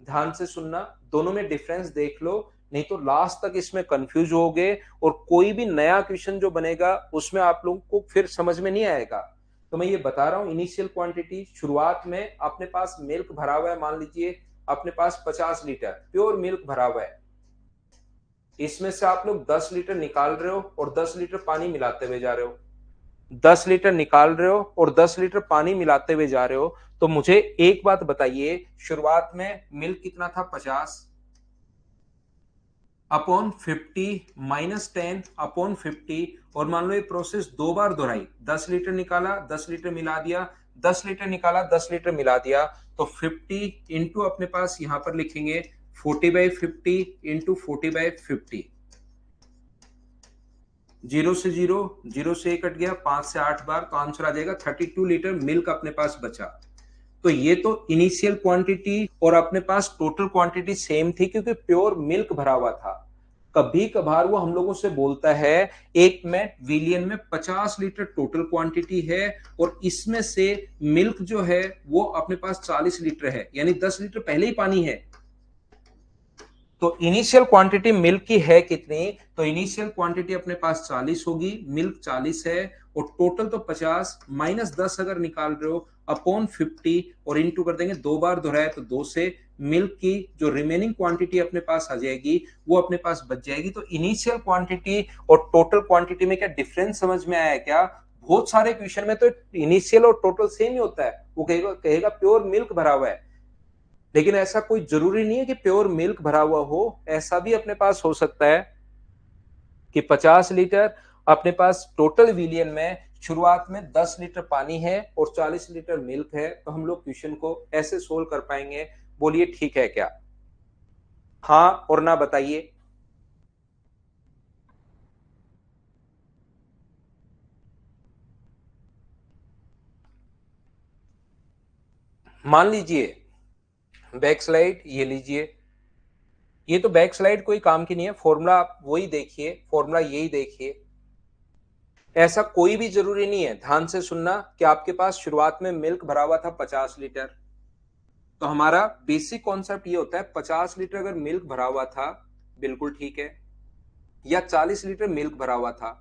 ध्यान से सुनना, दोनों में डिफरेंस देख लो, नहीं तो लास्ट तक इसमें कंफ्यूज होगे और कोई भी नया क्वेश्चन जो बनेगा उसमें आप लोगों को फिर समझ में नहीं आएगा। तो मैं ये बता रहा हूं, इनिशियल क्वांटिटी शुरुआत में अपने पास मिल्क भरा हुआ है, मान लीजिए अपने पास 50 लीटर प्योर मिल्क भरा हुआ है। इसमें से आप लोग 10 लीटर निकाल रहे हो और 10 लीटर पानी मिलाते हुए जा रहे हो। 10 लीटर निकाल रहे हो और 10 लीटर पानी मिलाते हुए जा रहे हो, तो मुझे एक बात बताइए, शुरुआत में मिल्क कितना था? 50 अपॉन 50 -10/50। और मान लो ये प्रोसेस 2 बार दोहराई, 10 लीटर निकाला, 10 लीटर मिला दिया, 10 लीटर निकाला, 10 लीटर मिला दिया, तो 50 इंटू अपने पास यहां पर लिखेंगे 40/50 इंटू 40/50। 0 से 0, 0 से 1 कट गया, 5 से 8 बार, तो आंसर आ जाएगा 32 लीटर मिल्क अपने पास बचा। तो ये तो इनिशियल क्वांटिटी और अपने पास टोटल क्वांटिटी सेम थी क्योंकि प्योर मिल्क भरा हुआ था। कभी कभार वो हम लोगों से बोलता है एक में विलियन में 50 लीटर टोटल क्वांटिटी है और इसमें से मिल्क जो है वो अपने पास 40 लीटर है, यानी 10 लीटर पहले ही पानी है। तो इनिशियल क्वांटिटी मिल्क की है कितनी? तो इनिशियल क्वांटिटी अपने पास 40 होगी, मिल्क 40 है, और टोटल तो 50 -10 अगर निकाल रहे हो अपॉन 50 और इंटू कर देंगे, 2 बार दोहराया तो 2 से मिल्क की जो रिमेनिंग क्वांटिटी अपने पास आ जाएगी वो अपने पास बच जाएगी। तो इनिशियल क्वांटिटी और टोटल क्वांटिटी में क्या डिफरेंस समझ में आया क्या? बहुत सारे क्वेश्चन में तो इनिशियल और टोटल सेम ही होता है, वो कहेगा कहेगा प्योर मिल्क भरा हुआ है, लेकिन ऐसा कोई जरूरी नहीं है कि प्योर मिल्क भरा हुआ हो। ऐसा भी अपने पास हो सकता है कि 50 लीटर अपने पास टोटल विलियन में शुरुआत में 10 लीटर पानी है और 40 लीटर मिल्क है, तो हम लोग क्वेश्चन को ऐसे सोल्व कर पाएंगे। बोलिए ठीक है क्या? हाँ और ना बताइए। मान लीजिए बैक स्लाइड ये लीजिए, ये तो बैक स्लाइड कोई काम की नहीं है, फॉर्मूला आप वही देखिए, फॉर्मूला यही देखिए। ऐसा कोई भी जरूरी नहीं है, ध्यान से सुनना, कि आपके पास शुरुआत में मिल्क भरा हुआ था 50 लीटर। तो हमारा बेसिक कॉन्सेप्ट ये होता है 50 लीटर अगर मिल्क भरा हुआ था, बिल्कुल ठीक है, या 40 लीटर मिल्क भरा हुआ था,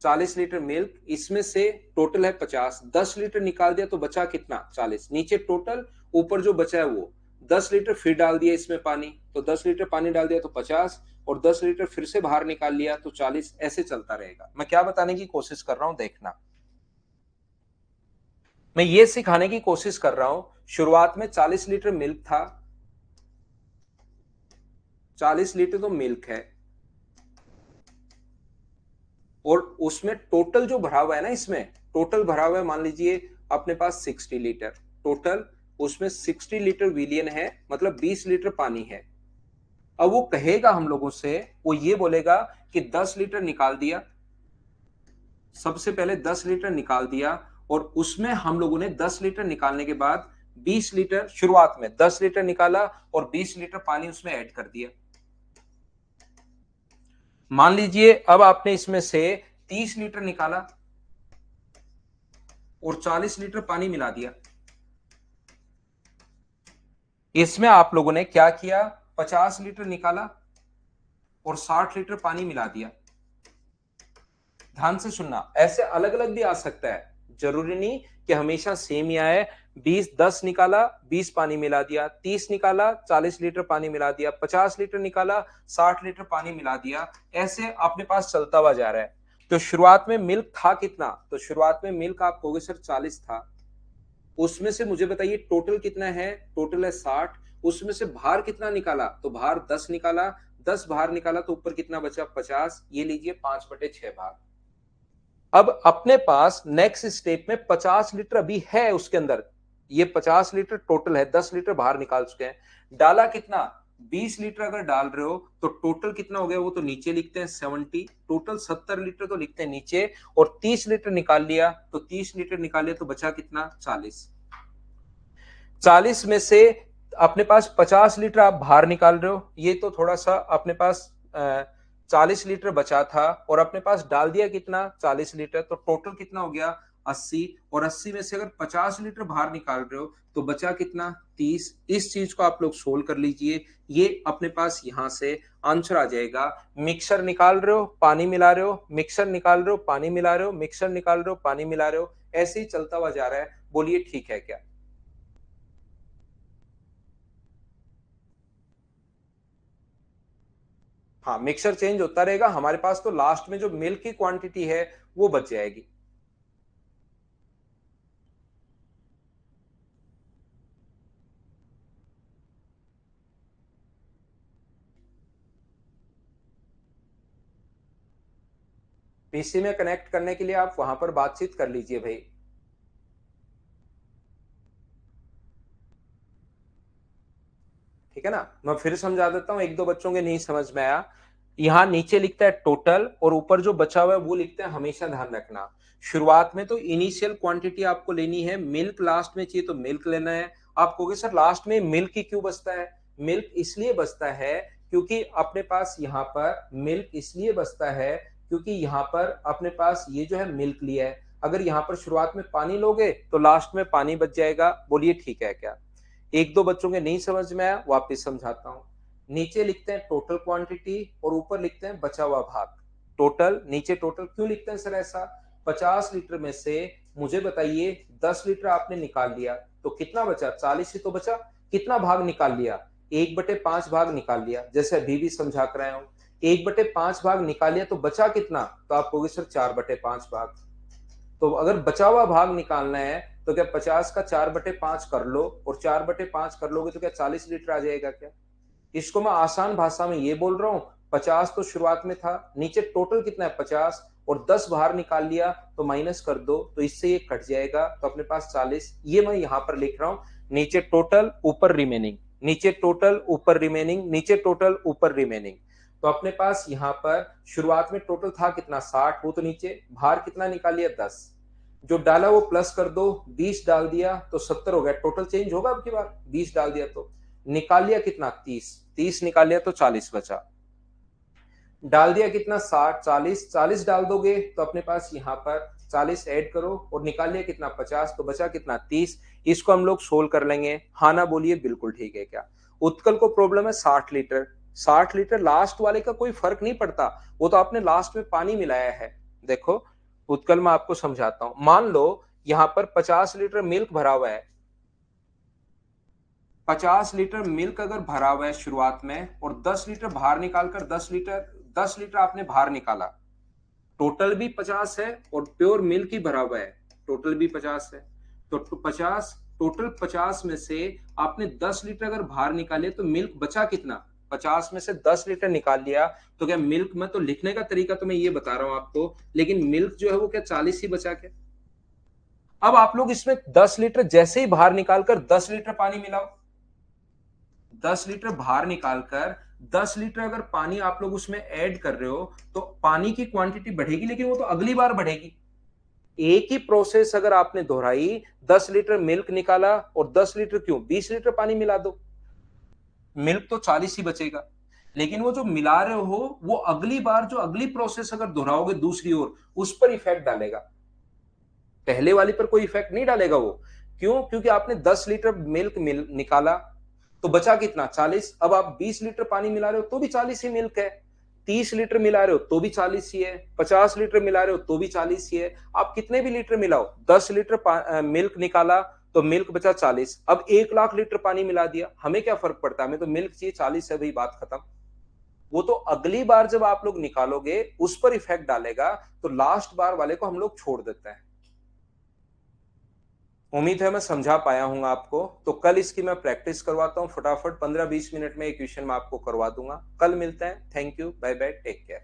40 लीटर मिल्क, इसमें से टोटल है 50, 10 लीटर निकाल दिया तो बचा कितना? 40, नीचे टोटल, ऊपर जो बचा है वो 10 लीटर, फिर डाल दिया इसमें पानी, तो 10 लीटर पानी डाल दिया तो 50, और 10 लीटर फिर से बाहर निकाल लिया तो 40, ऐसे चलता रहेगा। मैं क्या बताने की कोशिश कर रहा हूं देखना, मैं ये सिखाने की कोशिश कर रहा हूं, शुरुआत में 40 लीटर मिल्क था, 40 लीटर तो मिल्क है, और उसमें टोटल जो भरा हुआ है ना, इसमें टोटल भरा हुआ है मान लीजिए अपने पास 60 लीटर टोटल, उसमें 60 लीटर विलियन है, मतलब 20 लीटर पानी है। अब वो कहेगा हम लोगों से, वो ये बोलेगा कि 10 लीटर निकाल दिया, सबसे पहले 10 लीटर निकाल दिया, और उसमें हम लोगों ने 10 लीटर निकालने के बाद 20 लीटर, शुरुआत में 10 लीटर निकाला और 20 लीटर पानी उसमें ऐड कर दिया। मान लीजिए अब आपने इसमें से 30 लीटर निकाला और 40 लीटर पानी मिला दिया। इसमें आप लोगों ने क्या किया, 50 लीटर निकाला और 60 लीटर पानी मिला दिया। ध्यान से सुनना, ऐसे अलग अलग भी आ सकता है, जरूरी नहीं कि हमेशा सेम ही आए। 10 निकाला, 20 पानी मिला दिया, 30 निकाला, 40 लीटर पानी मिला दिया, 50 लीटर निकाला, 60 लीटर पानी मिला दिया, ऐसे अपने पास चलता हुआ जा रहा है। तो शुरुआत में मिल्क था कितना, तो शुरुआत में मिल्क आप कहोगे सर 40 था, उसमें से मुझे बताइए टोटल कितना है, टोटल है 60, उसमें से बाहर कितना निकाला, तो बाहर 10 निकाला, 10 बाहर निकाला तो ऊपर कितना बचा? 50, ये लीजिए 5/6 भाग। अब अपने पास नेक्स्ट स्टेप में 50 लीटर अभी है उसके अंदर, ये 50 लीटर टोटल है, 10 लीटर बाहर निकाल चुके हैं, डाला कितना? 20 लीटर अगर डाल रहे हो तो टोटल कितना हो गया, वो तो नीचे लिखते हैं 70, टोटल 70 लीटर तो लिखते हैं नीचे, और 30 लीटर निकाल लिया, तो 30 लीटर निकाल लिया तो बचा कितना? 40, 40 में से अपने पास 50 लीटर आप बाहर निकाल रहे हो, ये तो थोड़ा सा अपने पास 40 लीटर बचा था, और अपने पास डाल दिया कितना? 40 लीटर, तो टोटल कितना हो गया? 80, और 80 में से अगर 50 लीटर बाहर निकाल रहे हो तो बचा कितना? 30। इस चीज को आप लोग सोल्व कर लीजिए, ये अपने पास यहां से आंसर आ जाएगा। मिक्सर निकाल रहे हो, पानी मिला रहे हो, मिक्सर निकाल रहे हो, पानी मिला रहे हो, मिक्सर निकाल रहे हो, पानी मिला रहे हो, ऐसे ही चलता हुआ जा रहा है। बोलिए ठीक है क्या? हाँ, मिक्सर चेंज होता रहेगा, हमारे पास तो लास्ट में जो मिल्क की क्वांटिटी है वो बच जाएगी। पीसी में कनेक्ट करने के लिए आप वहां पर बातचीत कर लीजिए भाई। ठीक है ना, मैं फिर समझा देता हूं, एक दो बच्चों के नहीं समझ में आया। यहाँ नीचे लिखता है टोटल, और ऊपर जो बचा हुआ है वो लिखते हैं, हमेशा ध्यान रखना, शुरुआत में तो इनिशियल क्वांटिटी आपको लेनी है, मिल्क लास्ट में चाहिए तो मिल्क लेना है। आप कहोगे सर लास्ट में मिल्क ही क्यों बचता है? मिल्क इसलिए बचता है क्योंकि अपने पास यहाँ पर मिल्क इसलिए बचता है क्योंकि यहाँ पर अपने पास ये जो है मिल्क लिया है, अगर यहाँ पर शुरुआत में पानी लोगे तो लास्ट में पानी बच जाएगा। बोलिए ठीक है क्या? एक दो बच्चों के नहीं समझ में आया, वापस समझाता हूं। नीचे लिखते हैं टोटल क्वांटिटी और ऊपर लिखते हैं बचा हुआ भाग। टोटल, नीचे टोटल क्यों लिखते हैं सर ऐसा? 50 लीटर में से मुझे बताइए 10 लीटर आपने निकाल लिया तो कितना बचा? 40 ही तो बचा। कितना भाग निकाल लिया? 1/5 भाग निकाल लिया, जैसे अभी भी समझा कर आया हूं। 1/5 भाग निकाल लिया तो बचा कितना? तो आप कहोगे सर 4/5 भाग। तो अगर बचा हुआ भाग निकालना है तो क्या 50 का 4/5 कर लो, और 4/5 कर लोगे तो क्या 40 लीटर आ जाएगा क्या? इसको मैं आसान भाषा में ये बोल रहा हूं, 50 तो शुरुआत में था, नीचे टोटल कितना है? 50, और 10 बाहर निकाल लिया तो माइनस कर दो, तो इससे ये कट जाएगा, तो अपने पास 40, ये मैं यहां पर लिख रहा हूं, नीचे टोटल ऊपर रिमेनिंग, नीचे टोटल, ऊपर रिमेनिंग, नीचे टोटल, ऊपर रिमेनिंग। तो अपने पास यहाँ पर शुरुआत में टोटल था कितना 60, वो तो नीचे बाहर कितना निकाल लिया 10, जो डाला वो प्लस कर दो, 20 डाल दिया तो 70 हो गया। टोटल चेंज होगा अब की बार, 20 डाल दिया तो निकाल लिया कितना 30, 30 निकाल लिया तो 40 बचा। डाल दिया कितना 60, 40, 40 डाल दोगे तो अपने पास यहाँ पर 40 ऐड करो और निकाल लिया कितना 50, तो बचा कितना 30। इसको हम लोग सोल्व कर लेंगे। हाँ ना बोलिए, बिल्कुल ठीक है क्या। उत्कल को प्रॉब्लम है 60 लीटर, 60 लीटर लास्ट वाले का कोई फर्क नहीं पड़ता, वो तो आपने लास्ट में पानी मिलाया है। देखो उत्कल में आपको समझाता हूं, मान लो यहां पर 50 लीटर मिल्क भरा हुआ है, 50 लीटर मिल्क अगर भरा हुआ है शुरुआत में और 10 लीटर बाहर निकालकर 10 लीटर आपने बाहर निकाला, टोटल भी 50 है और प्योर मिल्क ही भरा हुआ है, टोटल भी 50 है। तो 50, टोटल 50 में से आपने 10 लीटर अगर बाहर निकाले तो मिल्क बचा कितना, 50 में से 10 लीटर निकाल लिया तो क्या मिल्क में, तो लिखने का तरीका तो मैं ये बता रहा हूं आपको, लेकिन मिल्क जो है वो क्या 40 ही बचा क्या। अब आप लोग इसमें 10 लीटर जैसे ही बाहर निकालकर 10 लीटर पानी मिलाओ, 10 लीटर बाहर निकालकर 10 लीटर अगर पानी आप लोग उसमें ऐड कर रहे हो तो पानी की क्वांटिटी बढ़ेगी, लेकिन वो तो अगली बार बढ़ेगी। एक ही प्रोसेस अगर आपने दोहराई, 10 लीटर मिल्क निकाला और 10 लीटर क्यों 20 लीटर पानी मिला दो, मिल्क तो 40 ही बचेगा। लेकिन वो जो मिला रहे हो वो अगली बार जो अगली प्रोसेस अगर दोहराओगे दूसरी ओर, उस पर इफेक्ट डालेगा, पहले वाली पर कोई इफेक्ट नहीं डालेगा वो। क्यों, क्योंकि आपने 10 लीटर मिल्क निकाला तो बचा कितना 40, अब आप 20 लीटर पानी मिला रहे हो तो भी 40 ही मिल्क है, 30 लीटर मिला रहे हो तो भी 40 ही है, 50 लीटर मिला रहे हो तो भी 40 ही है। आप कितने भी लीटर मिलाओ, 10 लीटर मिल्क निकाला तो मिल्क बचा 40, अब 1 लाख लीटर पानी मिला दिया, हमें क्या फर्क पड़ता है, हमें तो मिल्क चाहिए 40 है भाई, बात खत्म। वो तो अगली बार जब आप लोग निकालोगे उस पर इफेक्ट डालेगा, तो लास्ट बार वाले को हम लोग छोड़ देते हैं। उम्मीद है मैं समझा पाया हूं आपको। तो कल इसकी मैं प्रैक्टिस करवाता हूं फटाफट, 15-20 मिनट में एक क्वेश्चन मैं आपको करवा दूंगा। कल मिलते हैं। Thank you, bye bye, take care.